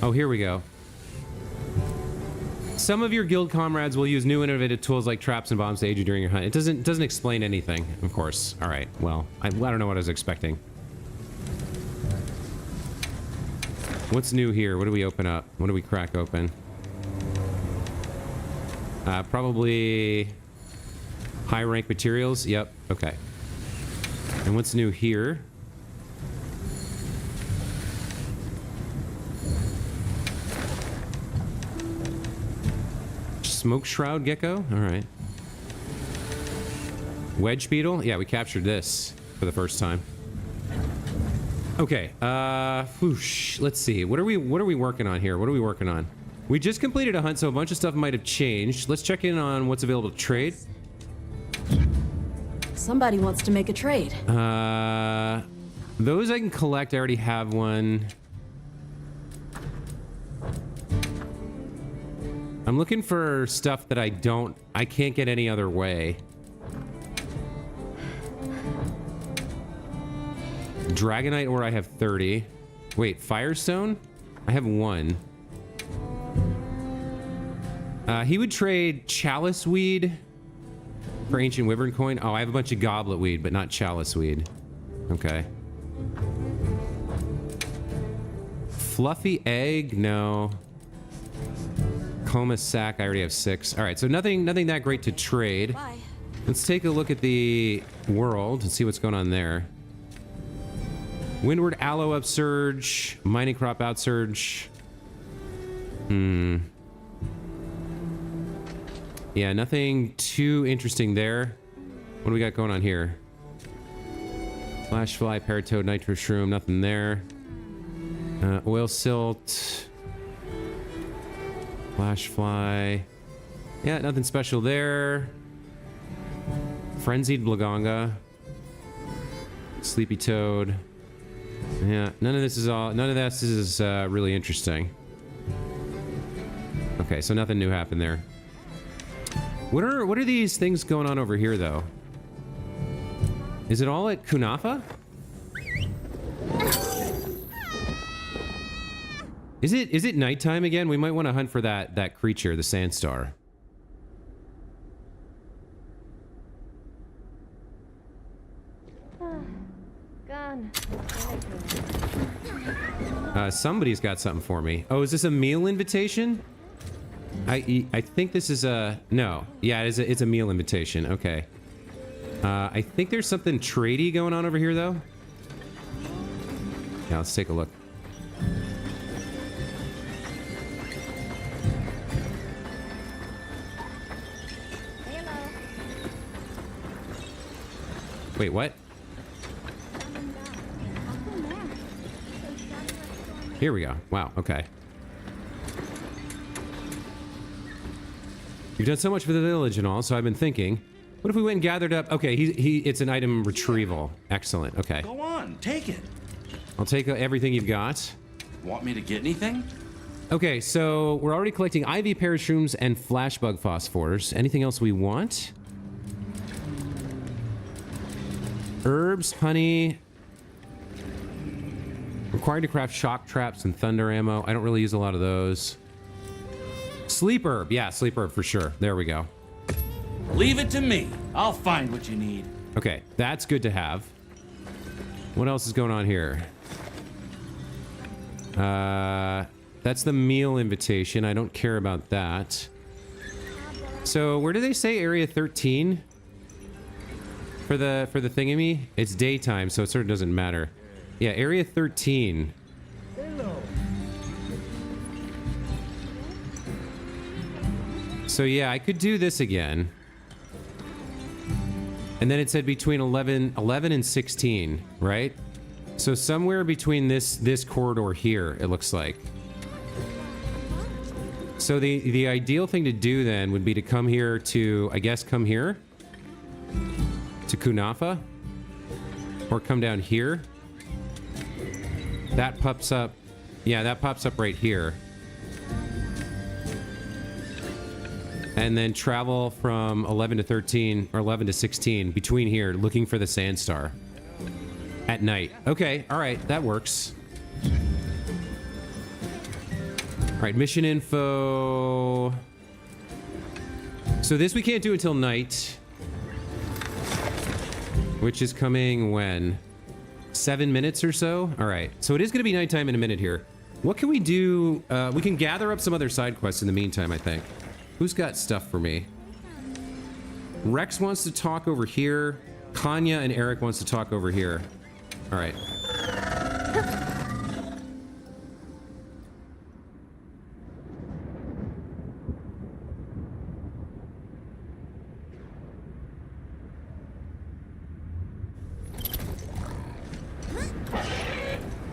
Oh, here we go. Some of your guild comrades will use new innovative tools like traps and bombs to aid you during your hunt. It doesn't explain anything, of course. All right, well, I don't know what I was expecting. What's new here? What do we open up? What do we crack open? Probably high rank materials. Yep, okay. And what's new here? Smoke shroud gecko? All right. Wedge beetle? Yeah, we captured this for the first time. Okay. Whoosh. Let's see. What are we working on here? What are we working on? We just completed a hunt, so a bunch of stuff might have changed. Let's check in on what's available to trade. Somebody wants to make a trade. Those I can collect. I already have one. I'm looking for stuff that I can't get any other way. Dragonite ore, I have 30. Wait, Firestone? I have 1. He would trade Chalice Weed for Ancient Wyvern Coin. Oh, I have a bunch of Goblet Weed, but not Chalice Weed. Okay. Fluffy Egg? No. Coma Sack, I already have 6. All right, so nothing that great to trade. Bye. Let's take a look at the world and see what's going on there. Windward Aloe upsurge, mining crop outsurge. Yeah, nothing too interesting there. What do we got going on here? Flashfly, Paratoad, Nitro Shroom, nothing there. Oil Silt. Flashfly. Yeah, nothing special there. Frenzied Blaganga. Sleepy Toad. Yeah, none of this is really interesting. Okay, so nothing new happened there. What are these things going on over here though? Is it all at Kunafa? Is it nighttime again? We might want to hunt for that creature, the Sandstar. Gone. Somebody's got something for me. Oh, is this a meal invitation? I think this is a... No. Yeah, it's a meal invitation. Okay. I think there's something tradey going on over here, though. Yeah, let's take a look. Wait, what? Here we go. Wow, okay. You've done so much for the village and all, so I've been thinking, what if we went and gathered up? Okay, it's an item retrieval. Excellent, okay. Go on, take it. I'll take everything you've got. Want me to get anything? Okay, so we're already collecting IV parashrooms and flashbug phosphors. Anything else we want? Herbs, honey. Required to craft shock traps and thunder ammo. I don't really use a lot of those. Sleep herb. Yeah, sleep herb for sure. There we go. Leave it to me. I'll find what you need. Okay, that's good to have. What else is going on here? That's the meal invitation. I don't care about that. So, where do they say area 13? For the thingamy? It's daytime, so it sort of doesn't matter. Yeah, area 13. So yeah, I could do this again. And then it said between 11 and 16, right? So somewhere between this corridor here, it looks like. So the ideal thing to do then would be to come here to, I guess, come here to Kunafa, or come down here. That pops up. Yeah, that pops up right here. And then travel from 11 to 13 or 11 to 16 between here, looking for the sand star at night. Okay, all right, that works. All right, mission info. So this we can't do until night, which is coming when? 7 minutes or so? All right, so it is going to be nighttime in a minute here. What can we do? We can gather up some other side quests in the meantime, I think. Who's got stuff for me? Rex wants to talk over here. Kanya and Eric wants to talk over here. All right.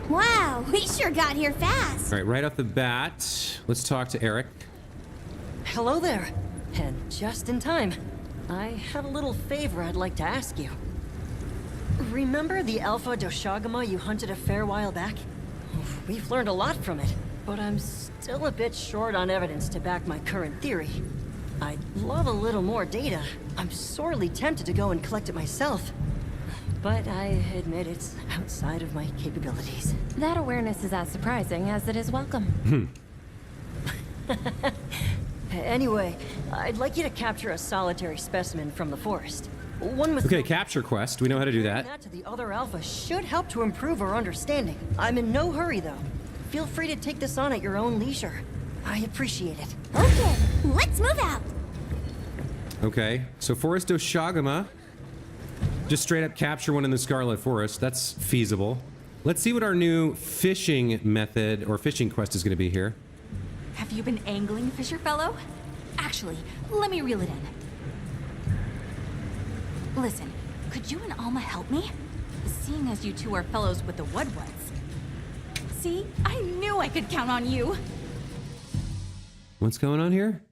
Wow, we sure got here fast. All right, right off the bat, let's talk to Eric. Hello there, and just in time. I have a little favor I'd like to ask you. Remember the Alpha Doshagama you hunted a fair while back? We've learned a lot from it, but I'm still a bit short on evidence to back my current theory. I'd love a little more data. I'm sorely tempted to go and collect it myself, but I admit it's outside of my capabilities. That awareness is as surprising as it is welcome. Anyway, I'd like you to capture a solitary specimen from the forest. One with Okay, capture quest. We know how to do that. That to the other Alpha should help to improve our understanding. I'm in no hurry, though. Feel free to take this on at your own leisure. I appreciate it. Okay, let's move out. Okay, so Forest Oshagama. Just straight up capture one in the Scarlet Forest. That's feasible. Let's see what our new fishing method or fishing quest is going to be here. Have you been angling, Fisher Fellow? Actually, let me reel it in. Listen, could you and Alma help me? Seeing as you two are fellows with the Woodwoods. See? I knew I could count on you! What's going on here?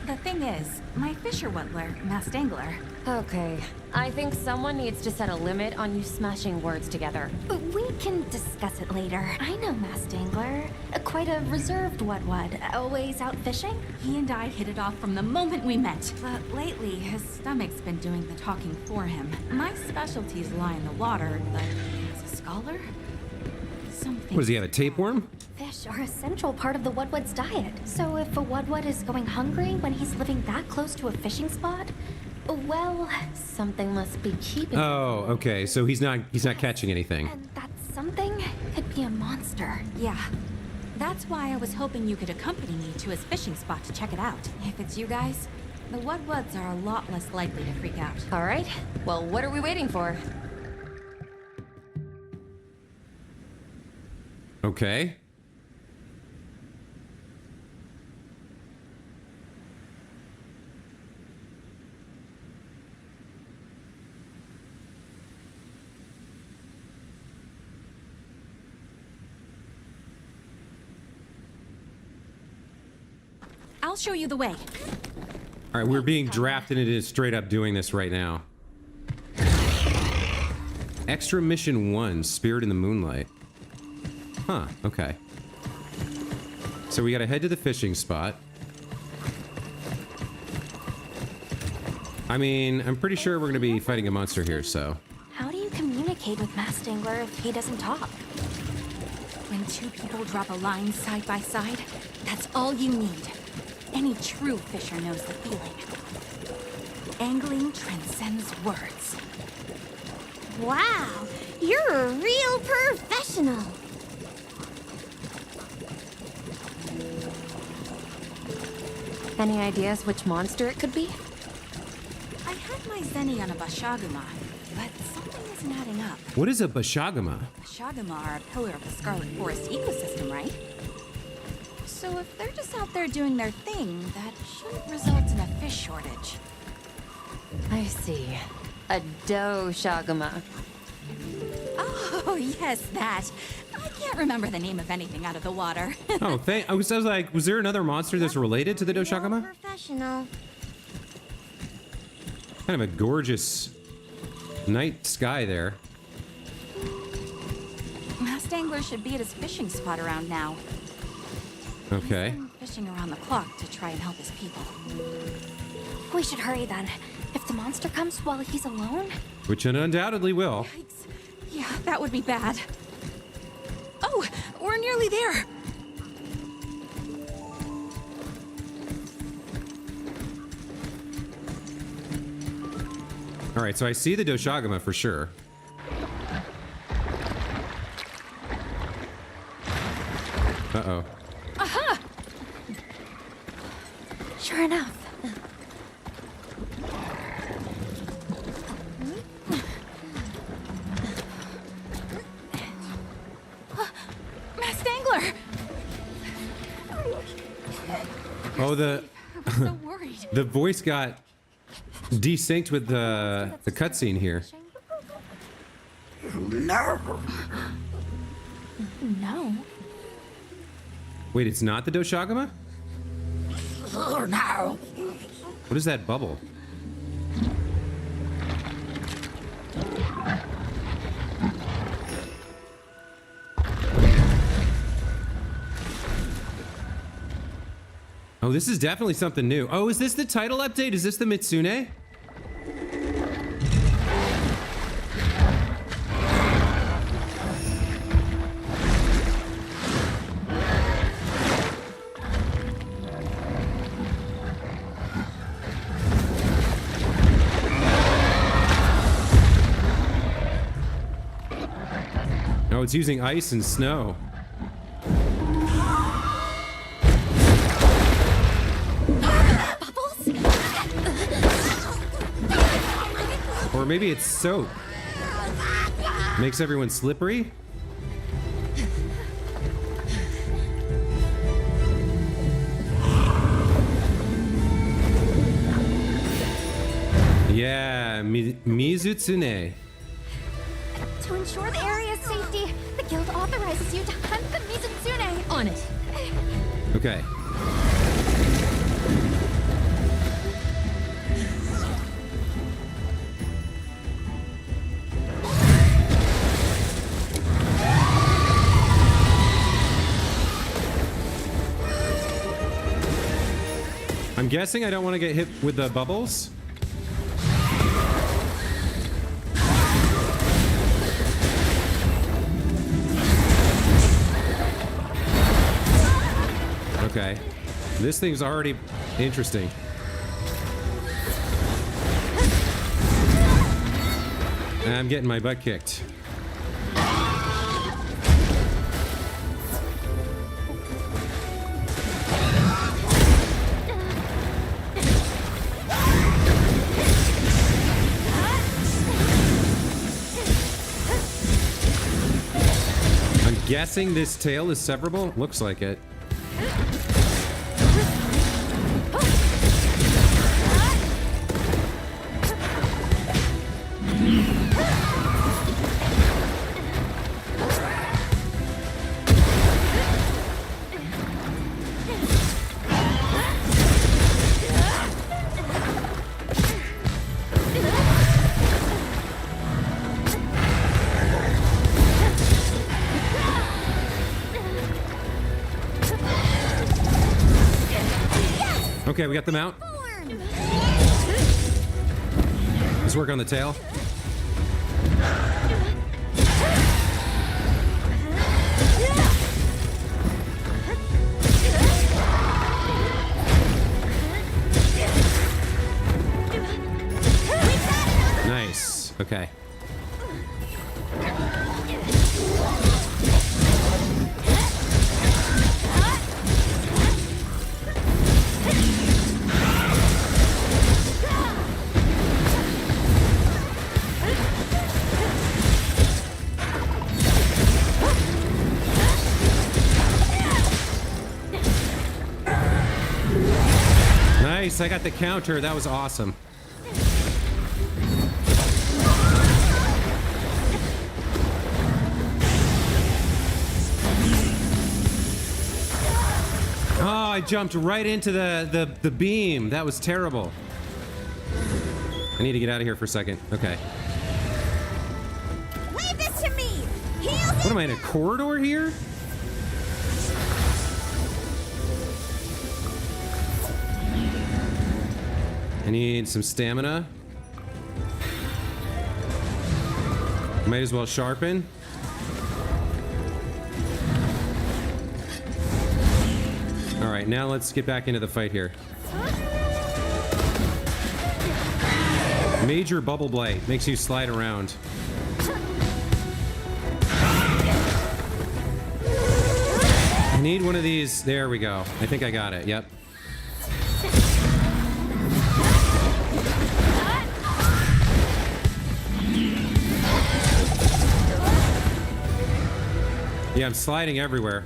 The thing is, my Fisher Wutler, Masked Angler. Okay, I think someone needs to set a limit on you smashing words together. We can discuss it later. I know Masked Angler. Quite a reserved Wudwud. Always out fishing. He and I hit it off from the moment we met. But lately, his stomach's been doing the talking for him. My specialties lie in the water, but as a scholar, something. What does he have, a tapeworm? Fish are a central part of the Wudwud's diet. So if a Wudwud is going hungry when he's living that close to a fishing spot, well, something must be keeping. Oh, okay. So he's not catching anything. And that something could be a monster. Yeah. That's why I was hoping you could accompany me to his fishing spot to check it out. If it's you guys, the Wudwuds are a lot less likely to freak out. All right. Well, what are we waiting for? Okay. I'll show you the way. All right, we're being drafted into straight up doing this right now. Extra mission 1, Spirit in the Moonlight. Huh, okay. So we gotta head to the fishing spot. I mean, I'm pretty sure we're gonna be fighting a monster here, so. How do you communicate with Masked Angler if he doesn't talk? When two people drop a line side by side, that's all you need. Any true fisher knows the feeling. Angling transcends words. Wow, you're a real professional. Any ideas which monster it could be? I had my zenny on a bashaguma, but something isn't adding up. What is a bashagama? Bashaguma are a pillar of the Scarlet Forest ecosystem, right? So if they're just out there doing their thing, that shouldn't result in a fish shortage. I see. A doshagama. Oh, yes, that. I can't remember the name of anything out of the water. Oh, I was like, was there another monster that's related to the doshagama? Professional. Kind of a gorgeous night sky there. Masked Angler should be at his fishing spot around now. Okay. He's been fishing around the clock to try and help his people. We should hurry then. If the monster comes while he's alone... Which it undoubtedly will. Yikes. Yeah, that would be bad. Oh, we're nearly there. All right, so I see the doshagama for sure. Uh-oh. Aha! Sure enough. Masked Angler! Oh, the I'm so worried. the voice got desynced with the cutscene here. No. No. Wait, it's not the doshagama? No. What is that bubble? Oh, this is definitely something new. Oh, is this the title update? Is this the Mitsune? Oh, it's using ice and snow. Or maybe it's soap. Makes everyone slippery? Yeah, Mizutsune. To ensure the area's safety, the guild authorizes you to hunt the Mizutsune. On it. Okay. I'm guessing I don't want to get hit with the bubbles. Okay. This thing's already interesting. I'm getting my butt kicked. I'm guessing this tail is severable? Looks like it. Okay, we got them out. Let's work on the tail. Nice. Okay. Nice, I got the counter. That was awesome. Oh, I jumped right into the beam. That was terrible. I need to get out of here for a second. Okay. Leave this to me. What am I in a corridor here? I need some stamina. Might as well sharpen. All right, now let's get back into the fight here. Major bubble blight makes you slide around. I need one of these. There we go. I think I got it. Yep. Yeah, I'm sliding everywhere.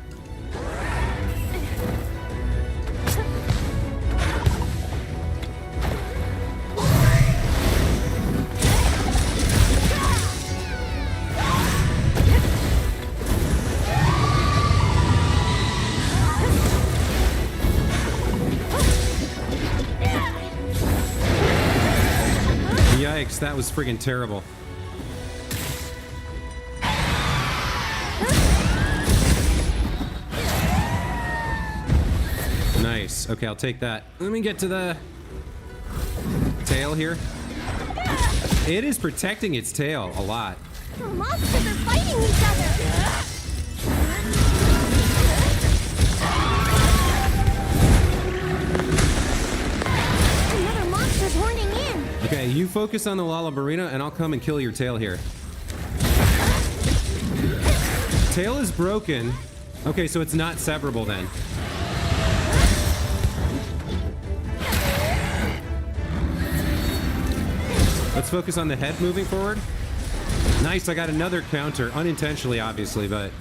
Yikes, that was friggin' terrible. Nice. Okay, I'll take that. Let me get to the tail here. It is protecting its tail a lot. The monsters are fighting each other. Another monster's horning in. Okay, you focus on the Lalabarina and I'll come and kill your tail here. Tail is broken. Okay, so it's not severable then. Let's focus on the head moving forward. Nice, I got another counter. Unintentionally, obviously, but...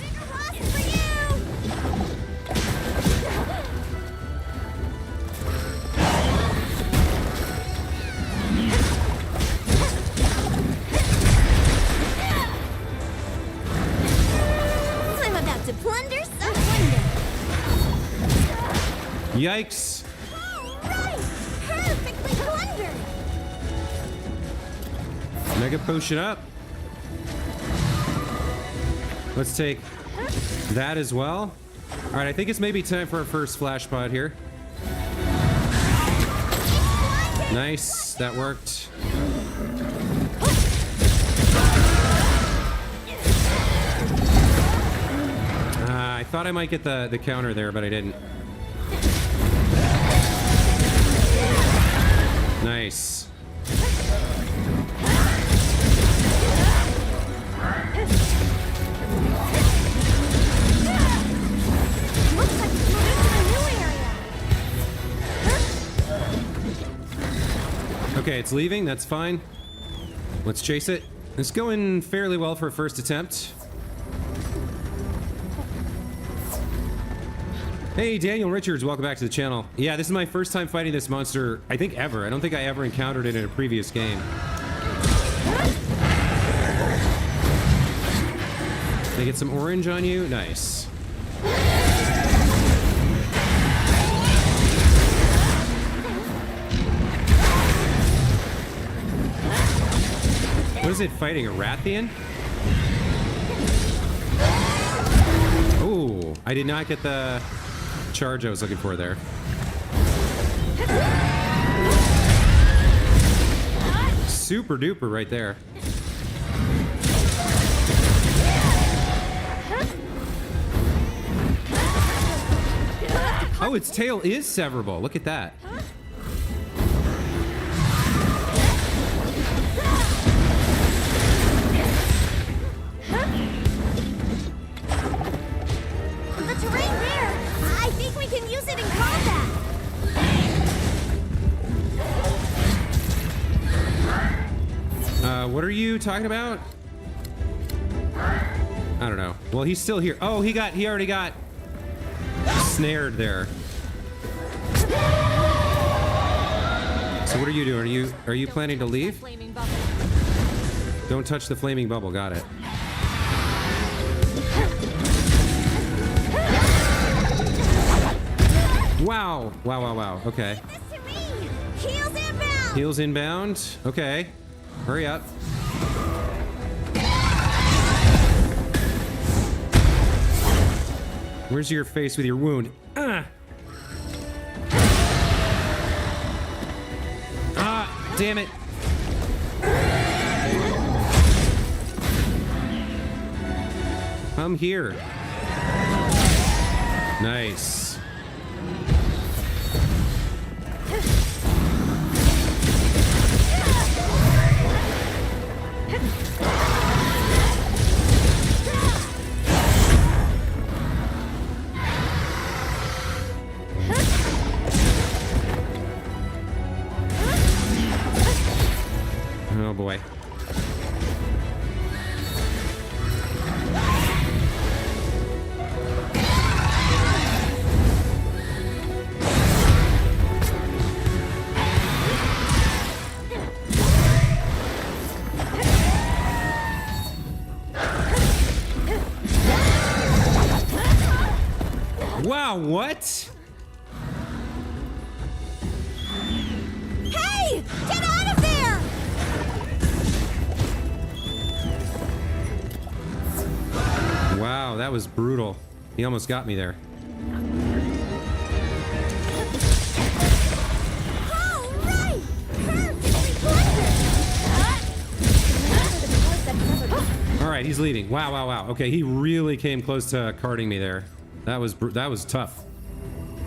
I'm about to plunder some wonder. Yikes. All right, perfectly plundered. Mega potion up. Let's take that as well. All right, I think it's maybe time for our first flash pod here. Nice, that worked. I thought I might get the counter there, but I didn't. Nice. Looks like it's moving to a new area. Okay, it's leaving. That's fine. Let's chase it. It's going fairly well for a first attempt. Hey, Daniel Richards, welcome back to the channel. Yeah, this is my first time fighting this monster, I think ever. I don't think I ever encountered it in a previous game. They get some orange on you? Nice. What is it fighting? A Rathian? Oh, I did not get the charge I was looking for there. Super duper right there. Oh, its tail is severable. Look at that. The terrain there! I think we can use it in combat! What are you talking about? I don't know. Well, he's still here. Oh, he already got snared there. So what are you doing? Are you planning to leave? Don't touch the flaming bubble. Got it. Wow. Wow. Okay. This to me! Heels inbound! Heels inbound. Okay. Hurry up. Where's your face with your wound? Ah, damn it. I'm here. Nice. Oh boy. Wow, what? Hey! Get out of there! Wow, that was brutal. He almost got me there. All right! Perfectly blundered! All right, he's leading. Wow. Okay, he really came close to carting me there. That was tough.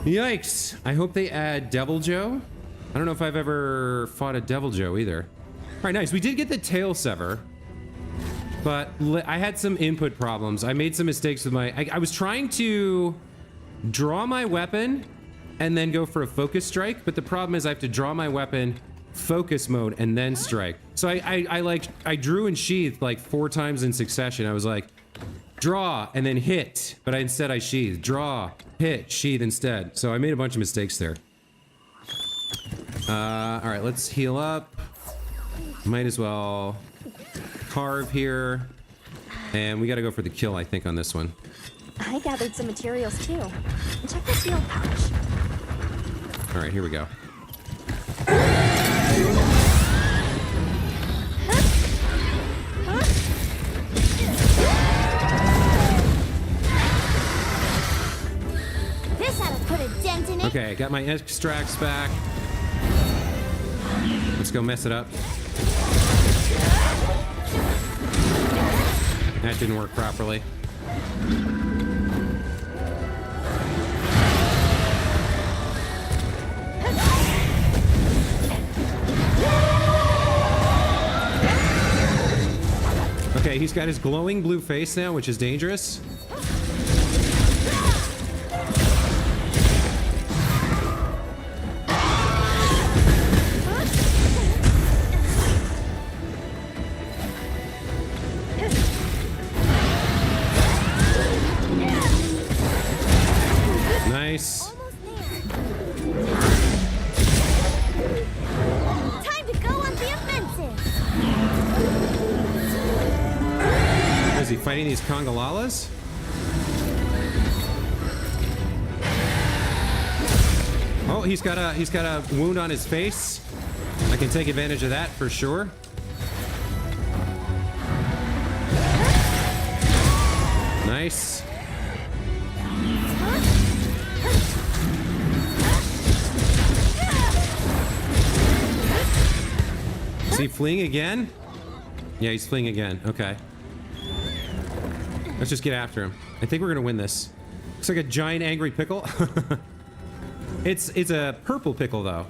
Yikes. I hope they add Devil Joe. I don't know if I've ever fought a Devil Joe either. All right, nice. We did get the tail sever, but I had some input problems. I made some mistakes with my... I was trying to draw my weapon and then go for a focus strike, but the problem is I have to draw my weapon, focus mode, and then strike. So I drew and sheathed like 4 times in succession. I was like, draw and then hit, but instead I sheathed. Draw, hit, sheath instead. So I made a bunch of mistakes there. All right, let's heal up. Might as well carve here. And we gotta go for the kill, I think, on this one. I gathered some materials too. Check the steel pouch. All right, here we go. This ought to put a dent in it! Okay, got my extracts back. Let's go mess it up. That didn't work properly. Okay, he's got his glowing blue face now, which is dangerous. Nice. Time to go on the offensive! Is he fighting these Congolalas? Oh, he's got a wound on his face. I can take advantage of that for sure. Nice. he fleeing again? Yeah, he's fleeing again. Okay. Let's just get after him. I think we're gonna win this. Looks like a giant angry pickle. It's a purple pickle though.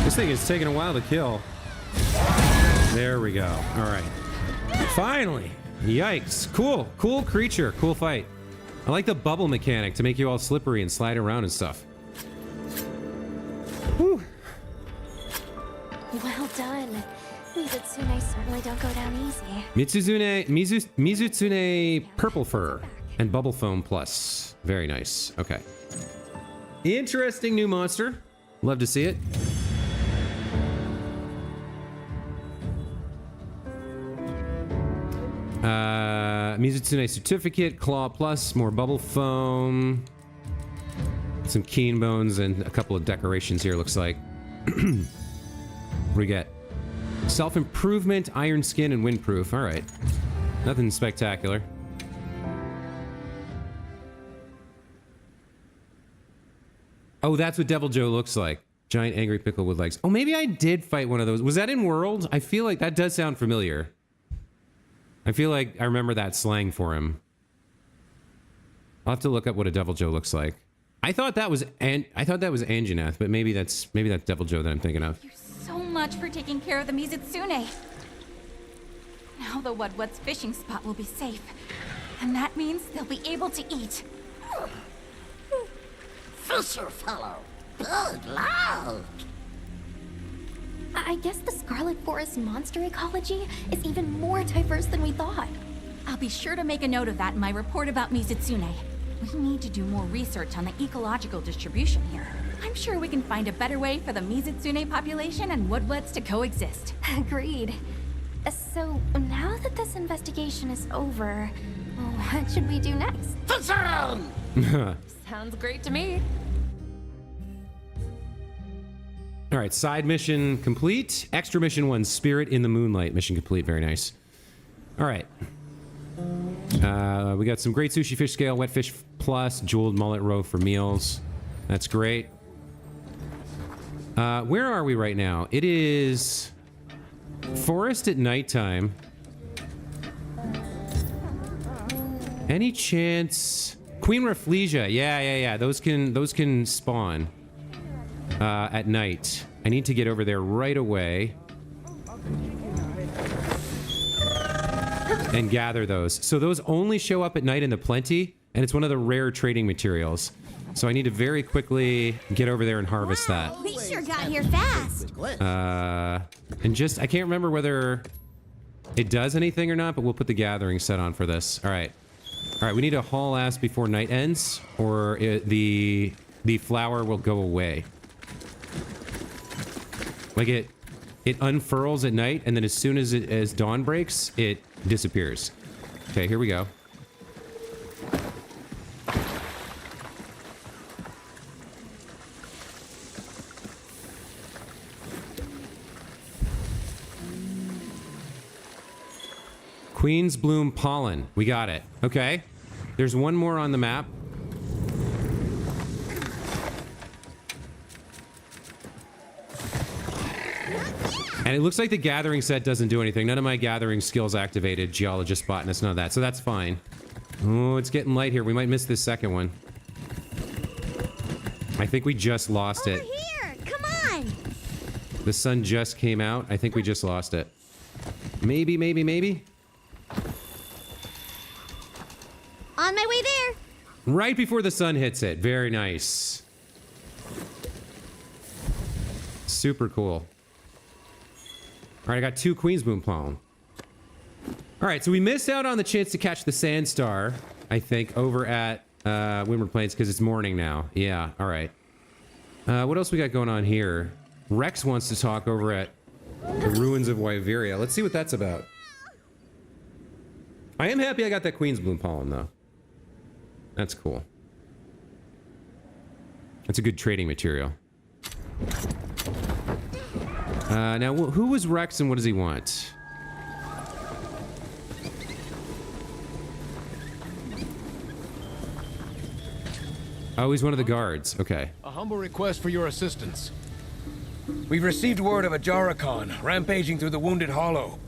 This thing is taking a while to kill. There we go. All right. Finally. Yikes. Cool. Cool creature. Cool fight. I like the bubble mechanic to make you all slippery and slide around and stuff. Whew. Well done. Mizutsune certainly don't go down easy. Mizutsune Purple Fur and Bubble Foam Plus. Very nice. Okay. Interesting new monster. Love to see it. Mizutsune Certificate, Claw Plus, more Bubble Foam. Some Keen Bones and a couple of decorations here, looks like. What do we get? Self-improvement, Iron Skin, and Windproof. Alright. Nothing spectacular. Oh, that's what Devil Joe looks like. Giant angry pickle with legs. Oh, maybe I did fight one of those. Was that in World? I feel like that does sound familiar. I feel like I remember that slang for him. I'll have to look up what a Devil Joe looks like. I thought that was Anjanath, but maybe that's Devil Joe that I'm thinking of. Thank you so much for taking care of the Mizutsune. Now the What's fishing spot will be safe. And that means they'll be able to eat. Fisher fellow, good luck. I guess the Scarlet Forest monster ecology is even more diverse than we thought. I'll be sure to make a note of that in my report about Mizutsune. We need to do more research on the ecological distribution here. I'm sure we can find a better way for the Mizutsune population and Woodwoods to coexist. Agreed. So, now that this investigation is over, what should we do next? Sounds great to me. All right, side mission complete. Extra mission 1, Spirit in the Moonlight. Mission complete, very nice. All right. We got some great sushi fish scale, wet fish plus, jeweled mullet roe for meals. That's great. Where are we right now? It is forest at nighttime. Any chance? Queen Rafflesia. Yeah. Those can spawn at night. I need to get over there right away and gather those. So those only show up at night in the plenty, and it's one of the rare trading materials. So I need to very quickly get over there and harvest that. We sure got here fast. And just, I can't remember whether it does anything or not, but we'll put the gathering set on for this. All right, we need to haul ass before night ends, or the flower will go away. Like it unfurls at night, and then as soon as dawn breaks, it disappears. Okay, here we go. Queen's Bloom Pollen. We got it. Okay. There's one more on the map. And it looks like the gathering set doesn't do anything. None of my gathering skills activated. Geologist, botanist, none of that. So that's fine. Oh, it's getting light here. We might miss this second one. I think we just lost it. Over here! Come on! The sun just came out. I think we just lost it. Maybe, maybe, maybe. On my way there. Right before the sun hits it. Very nice. Super cool. All right, I got 2 Queen's Moon Pollen. All right, so we missed out on the chance to catch the Sand Star, I think, over at Windward Plains because it's morning now. Yeah, all right. What else we got going on here? Rex wants to talk over at the Ruins of Wyveria. Let's see what that's about. I am happy I got that Queen's Bloom Pollen, though. That's cool. That's a good trading material. Now, who was Rex and what does he want? Oh, he's one of the guards. Okay. A humble request for your assistance. We've received word of a Jarakon rampaging through the Wounded Hollow.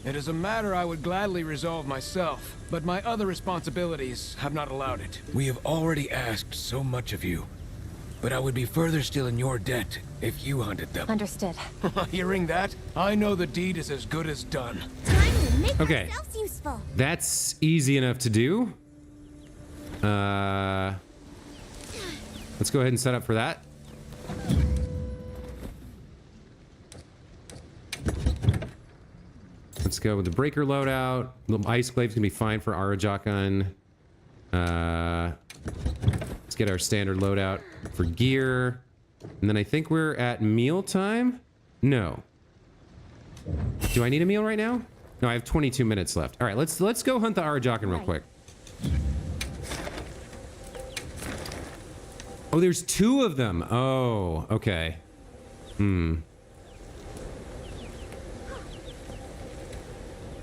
It is a matter I would gladly resolve myself, but my other responsibilities have not allowed it. We have already asked so much of you, but I would be further still in your debt if you hunted them. Understood. Hearing that, I know the deed is as good as done. Time to make Okay. ourselves useful. That's easy enough to do. Let's go ahead and set up for that. Let's go with the breaker loadout. The ice clave's gonna be fine for Arajakan. Let's get our standard loadout for gear. And then I think we're at meal time? No. Do I need a meal right now? No, I have 22 minutes left. All right, let's go hunt the Arajakan real quick. Oh, there's 2 of them. Oh, okay.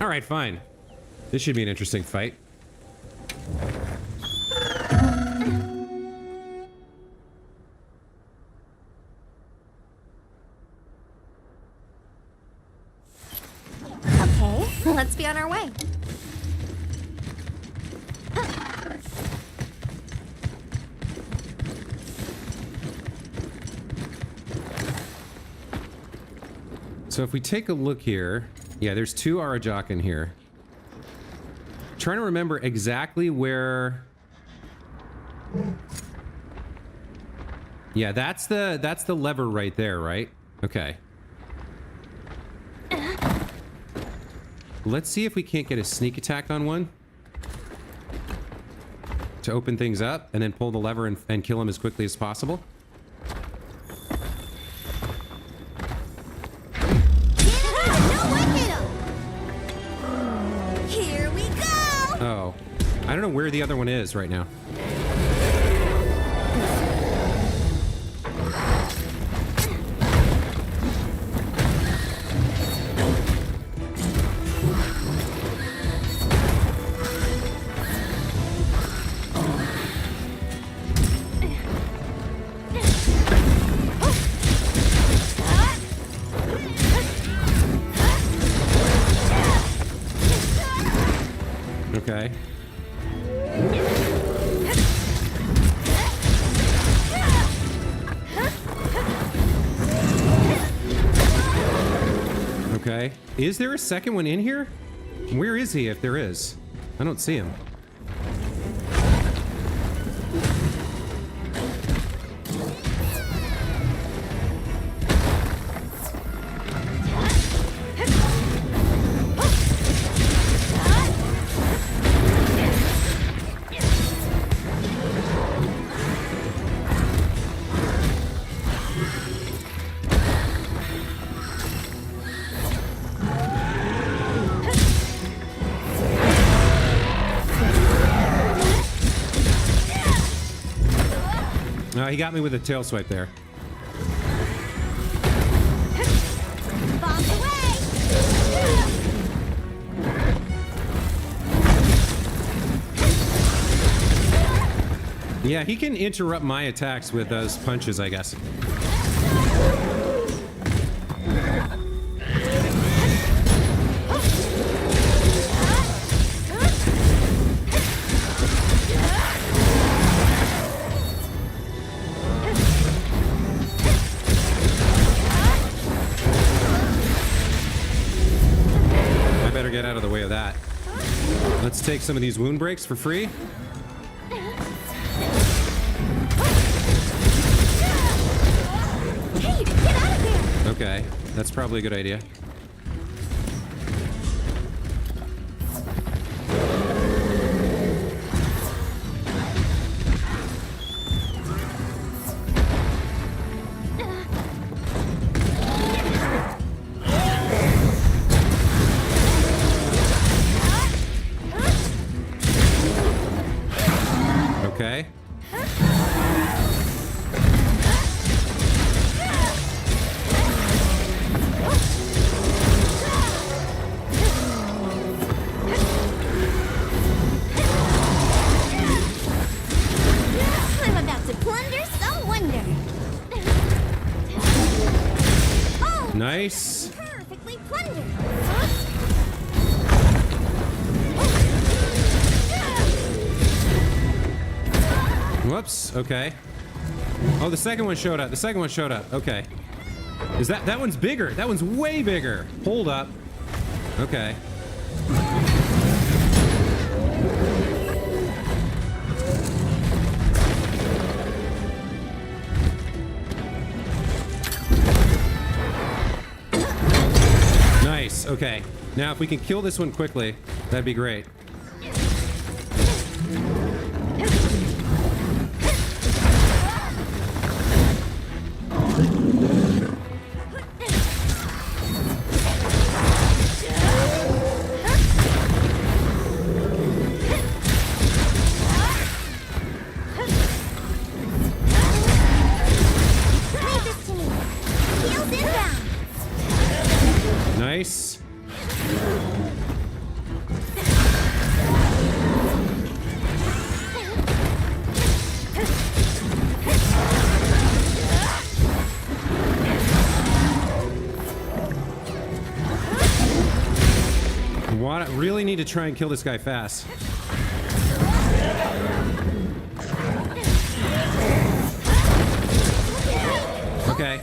All right, fine. This should be an interesting fight. Okay, let's be on our way. So if we take a look here, yeah, there's 2 Arajakan here. Trying to remember exactly where. Yeah, that's the lever right there, right? Okay. Let's see if we can't get a sneak attack on one to open things up and then pull the lever and kill him as quickly as possible. Oh, I don't know where the other one is right now. Okay. Okay. Is there a second one in here? Where is he if there is? I don't see him. He got me with a tail swipe there. Bombs away! Yeah, he can interrupt my attacks with those punches, I guess. out of the way of that. Let's take some of these wound breaks for free. Hey, get out of there! Okay, that's probably a good idea. Okay. I'm about to plunder some wonder. Oh, Nice. perfectly plundered. Whoops. Okay. Oh, the second one showed up. The second one showed up. Okay. Is that one's bigger? That one's way bigger. Hold up. Okay. Nice. Okay. Now, if we can kill this one quickly, that'd be great. Leave this to me. Heels inbound. Nice. What? I really need to try and kill this guy fast. Okay.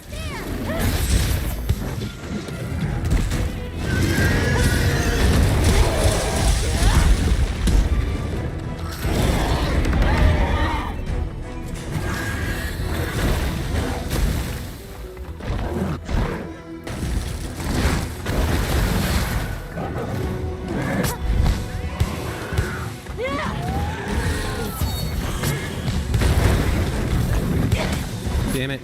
Damn it.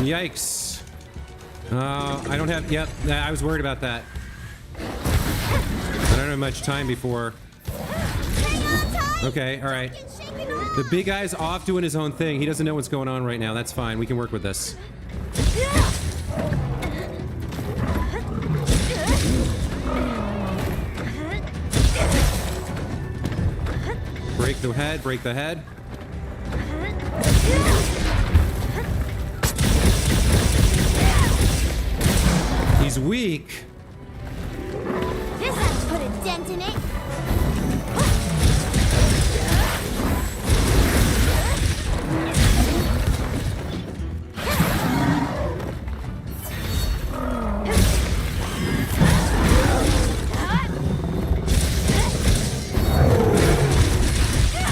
Yikes. I don't have... Yep, I was worried about that. I don't have much time before... Okay, alright. The big guy's off doing his own thing. He doesn't know what's going on right now. That's fine. We can work with this. Break the head, break the head. He's weak. This has to put a dent in it.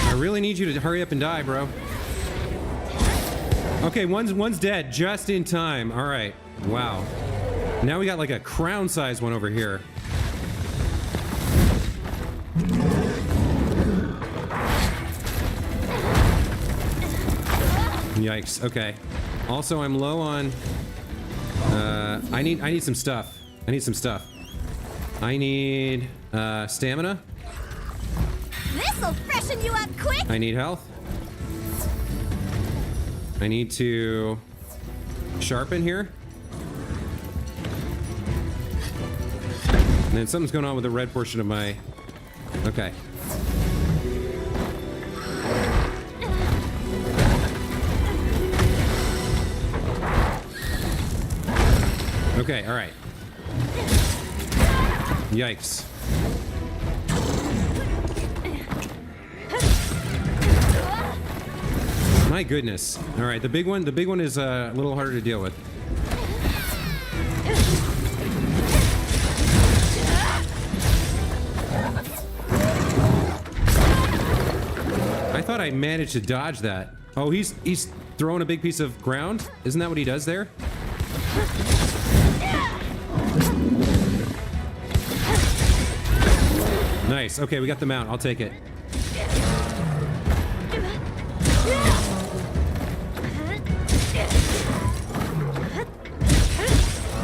I really need you to hurry up and die, bro. Okay, one's dead just in time. All right. Wow. Now we got like a crown-sized one over here. Yikes. Okay. Also, I'm low on... I need some stuff. I need some stuff. I need stamina. This'll freshen you up quick. I need health. I need to sharpen here. And then something's going on with the red portion of my... Okay. Okay, alright. Yikes. My goodness. Alright, the big one is a little harder to deal with. I thought I managed to dodge that. Oh, he's throwing a big piece of ground? Isn't that what he does there? Nice. Okay, we got the mount. I'll take it.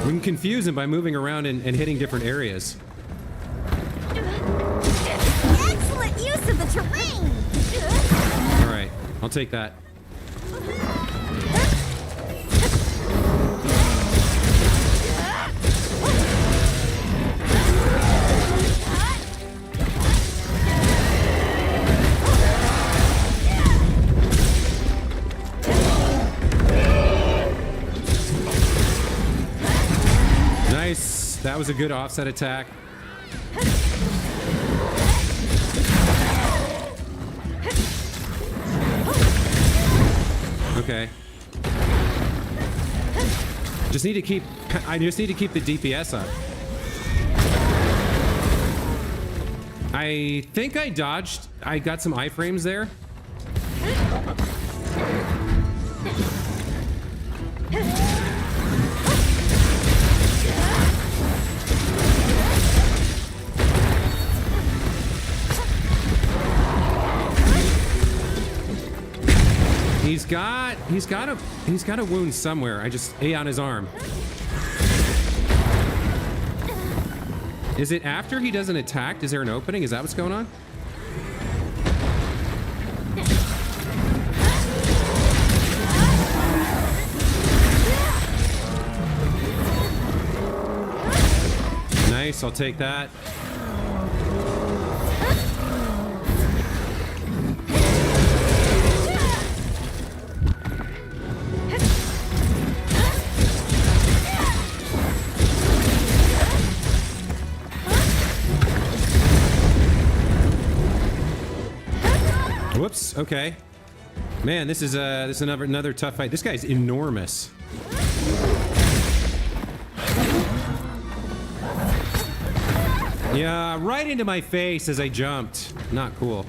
We can confuse him by moving around and hitting different areas. Excellent use of the terrain! All right, I'll take that. Nice. That was a good offset attack. Okay. I just need to keep the DPS up. I think I dodged. I got some iframes there. He's got a wound somewhere. On his arm. Is it after he does an attack? Is there an opening? Is that what's going on? Nice, I'll take that. Whoops, okay. Man, this is another tough fight. This guy's enormous. Yeah, right into my face as I jumped. Not cool.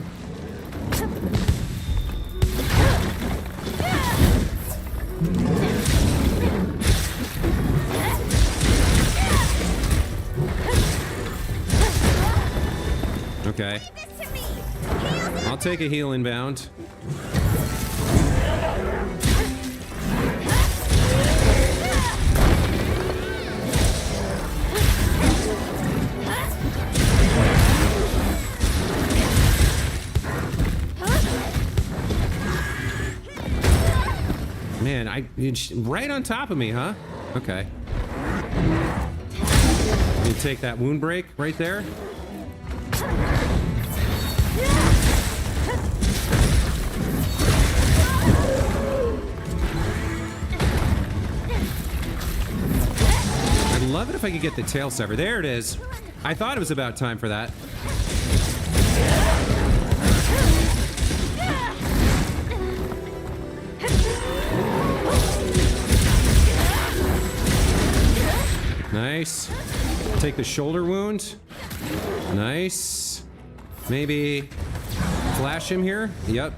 Okay. I'll take a heal inbound. Man, it's right on top of me, huh? Okay. You take that wound break right there. I'd love it if I could get the tail sever. There it is. I thought it was about time for that. Nice. Take the shoulder wound. Nice. Maybe flash him here. Yep.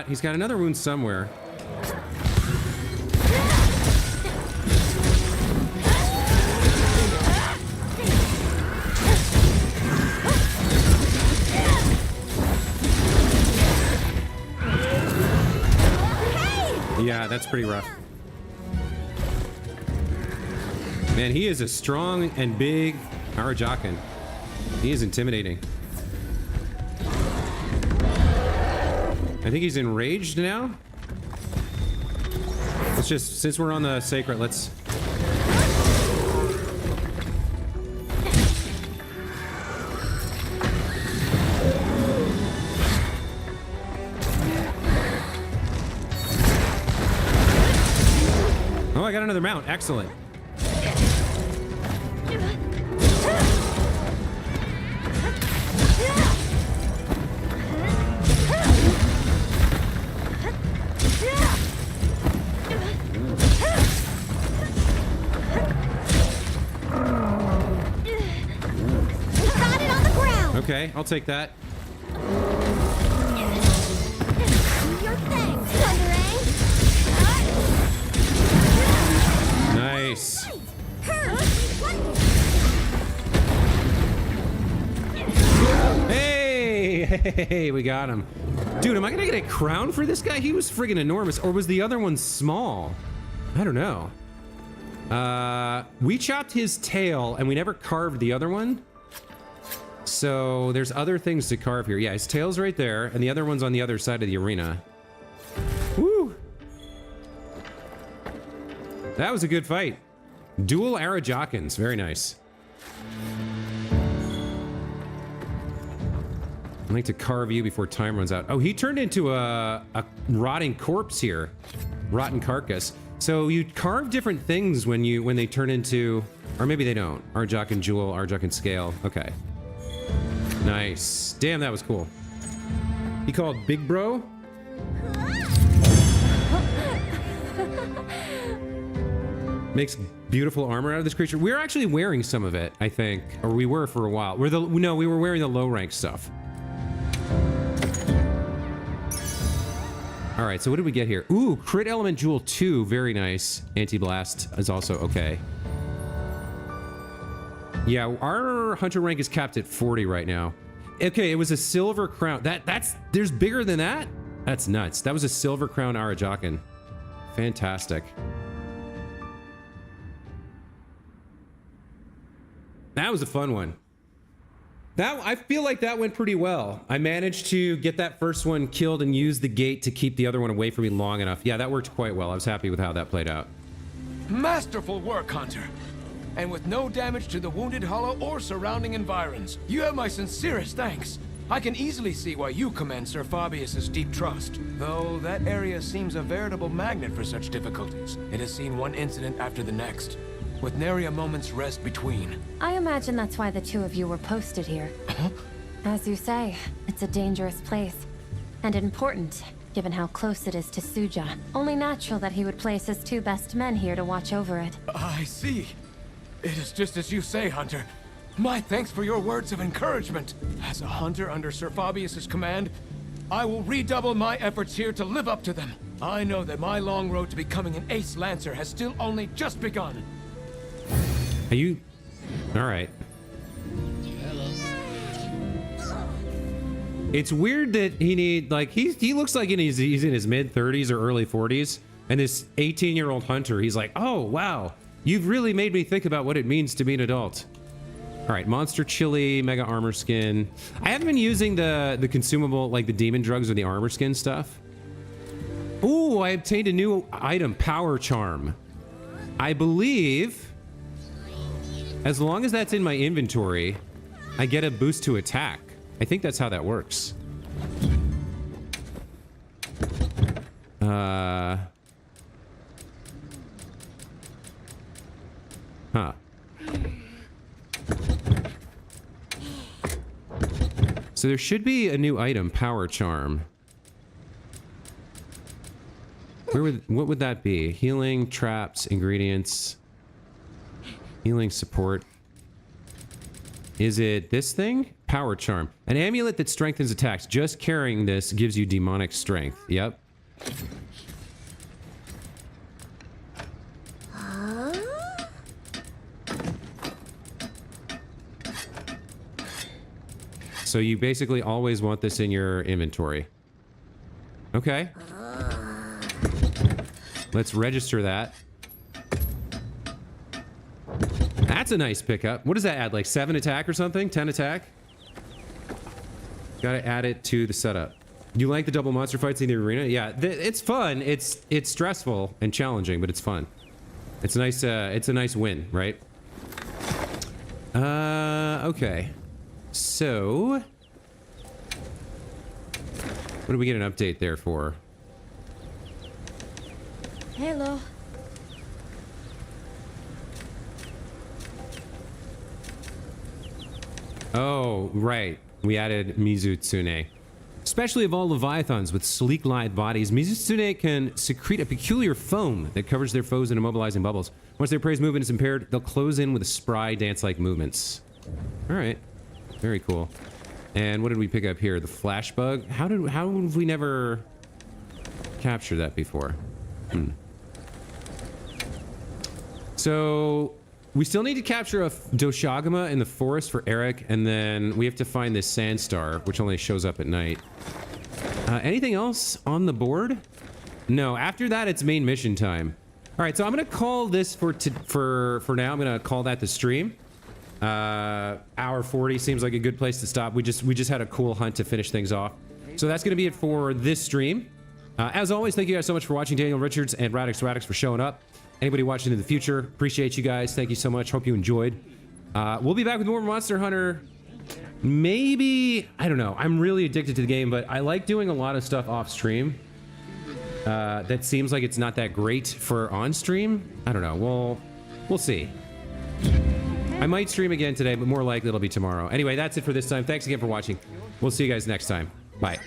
He's got another wound somewhere. Yeah, that's pretty rough. Man, he is a strong and big Arajakan. He is intimidating. I think he's enraged now. Let's just, since we're on the sacred, let's... Oh, I got another mount. Excellent. Okay, I'll take that. Do your thing, Thunderang! Nice. Hey, we got him. Dude, am I gonna get a crown for this guy? He was friggin' enormous. Or was the other one small? I don't know. We chopped his tail and we never carved the other one. So there's other things to carve here. Yeah, his tail's right there and the other one's on the other side of the arena. Woo! That was a good fight. Dual Arajakans. Very nice. I'd like to carve you before time runs out. Oh, he turned into a rotting corpse here. Rotten carcass. So you carve different things when they turn into, or maybe they don't. Arjakan Jewel, Arjakan Scale. Okay. Nice. Damn, that was cool. He called Big Bro. Makes beautiful armor out of this creature. We're actually wearing some of it, I think. Or we were for a while. We were wearing the low rank stuff. All right, so what did we get here? Ooh, Crit Element Jewel 2, very nice. Anti-Blast is also okay. Yeah, our Hunter rank is capped at 40 right now. Okay, it was a Silver Crown. There's bigger than that? That's nuts. That was a Silver Crown Arajakan. Fantastic. That was a fun one. I feel like that went pretty well. I managed to get that first one killed and use the gate to keep the other one away from me long enough. Yeah, that worked quite well. I was happy with how that played out. Masterful work, Hunter. And with no damage to the Wounded Hollow or surrounding environs. You have my sincerest thanks. I can easily see why you command Sir Fabius's deep trust. Though that area seems a veritable magnet for such difficulties. It has seen one incident after the next, with nary a moment's rest between. I imagine that's why the two of you were posted here. As you say, it's a dangerous place. And important, given how close it is to Suja. Only natural that he would place his two best men here to watch over it. I see. It is just as you say, Hunter. My thanks for your words of encouragement. As a hunter under Sir Fabius's command, I will redouble my efforts here to live up to them. I know that my long road to becoming an ace lancer has still only just begun. Are you... All right. It's weird that he looks like he's in his mid-30s or early 40s, and this 18-year-old hunter, he's like, oh, wow, you've really made me think about what it means to be an adult. All right, Monster Chili, Mega Armor Skin. I haven't been using the consumable, like the demon drugs or the armor skin stuff. Ooh, I obtained a new item, Power Charm. I believe, as long as that's in my inventory, I get a boost to attack. I think that's how that works. Huh. So there should be a new item, Power Charm. What would that be? Healing, traps, ingredients, healing support. Is it this thing? Power Charm. An amulet that strengthens attacks. Just carrying this gives you demonic strength. Yep. So you basically always want this in your inventory. Okay. Let's register that. That's a nice pickup. What does that add? Like 7 attack or something? 10 attack? Gotta add it to the setup. You like the double monster fights in the arena? Yeah, it's fun. It's stressful and challenging, but it's fun. It's nice. It's a nice win, right? Okay. So, what do we get an update there for? Hello. Oh, right. We added Mizutsune. Especially of all Leviathans with sleek lithe bodies, Mizutsune can secrete a peculiar foam that covers their foes in immobilizing bubbles. Once their prey's movement is impaired, they'll close in with spry dance-like movements. All right. Very cool. And what did we pick up here? The flash bug. How have we never captured that before? So we still need to capture a Doshagama in the forest for Eric, and then we have to find this sand star, which only shows up at night. Anything else on the board? No, after that it's main mission time. All right, so I'm gonna call this for now. I'm gonna call that the stream. Hour 40 seems like a good place to stop. We just had a cool hunt to finish things off. So that's gonna be it for this stream. As always, thank you guys so much for watching. Daniel Richards and Radix for showing up. Anybody watching in the future, appreciate you guys. Thank you so much. Hope you enjoyed. We'll be back with more Monster Hunter. Maybe, I don't know. I'm really addicted to the game, but I like doing a lot of stuff off stream. That seems like it's not that great for on stream. I don't know. We'll see. I might stream again today, but more likely it'll be tomorrow. Anyway, that's it for this time. Thanks again for watching. We'll see you guys next time. Bye.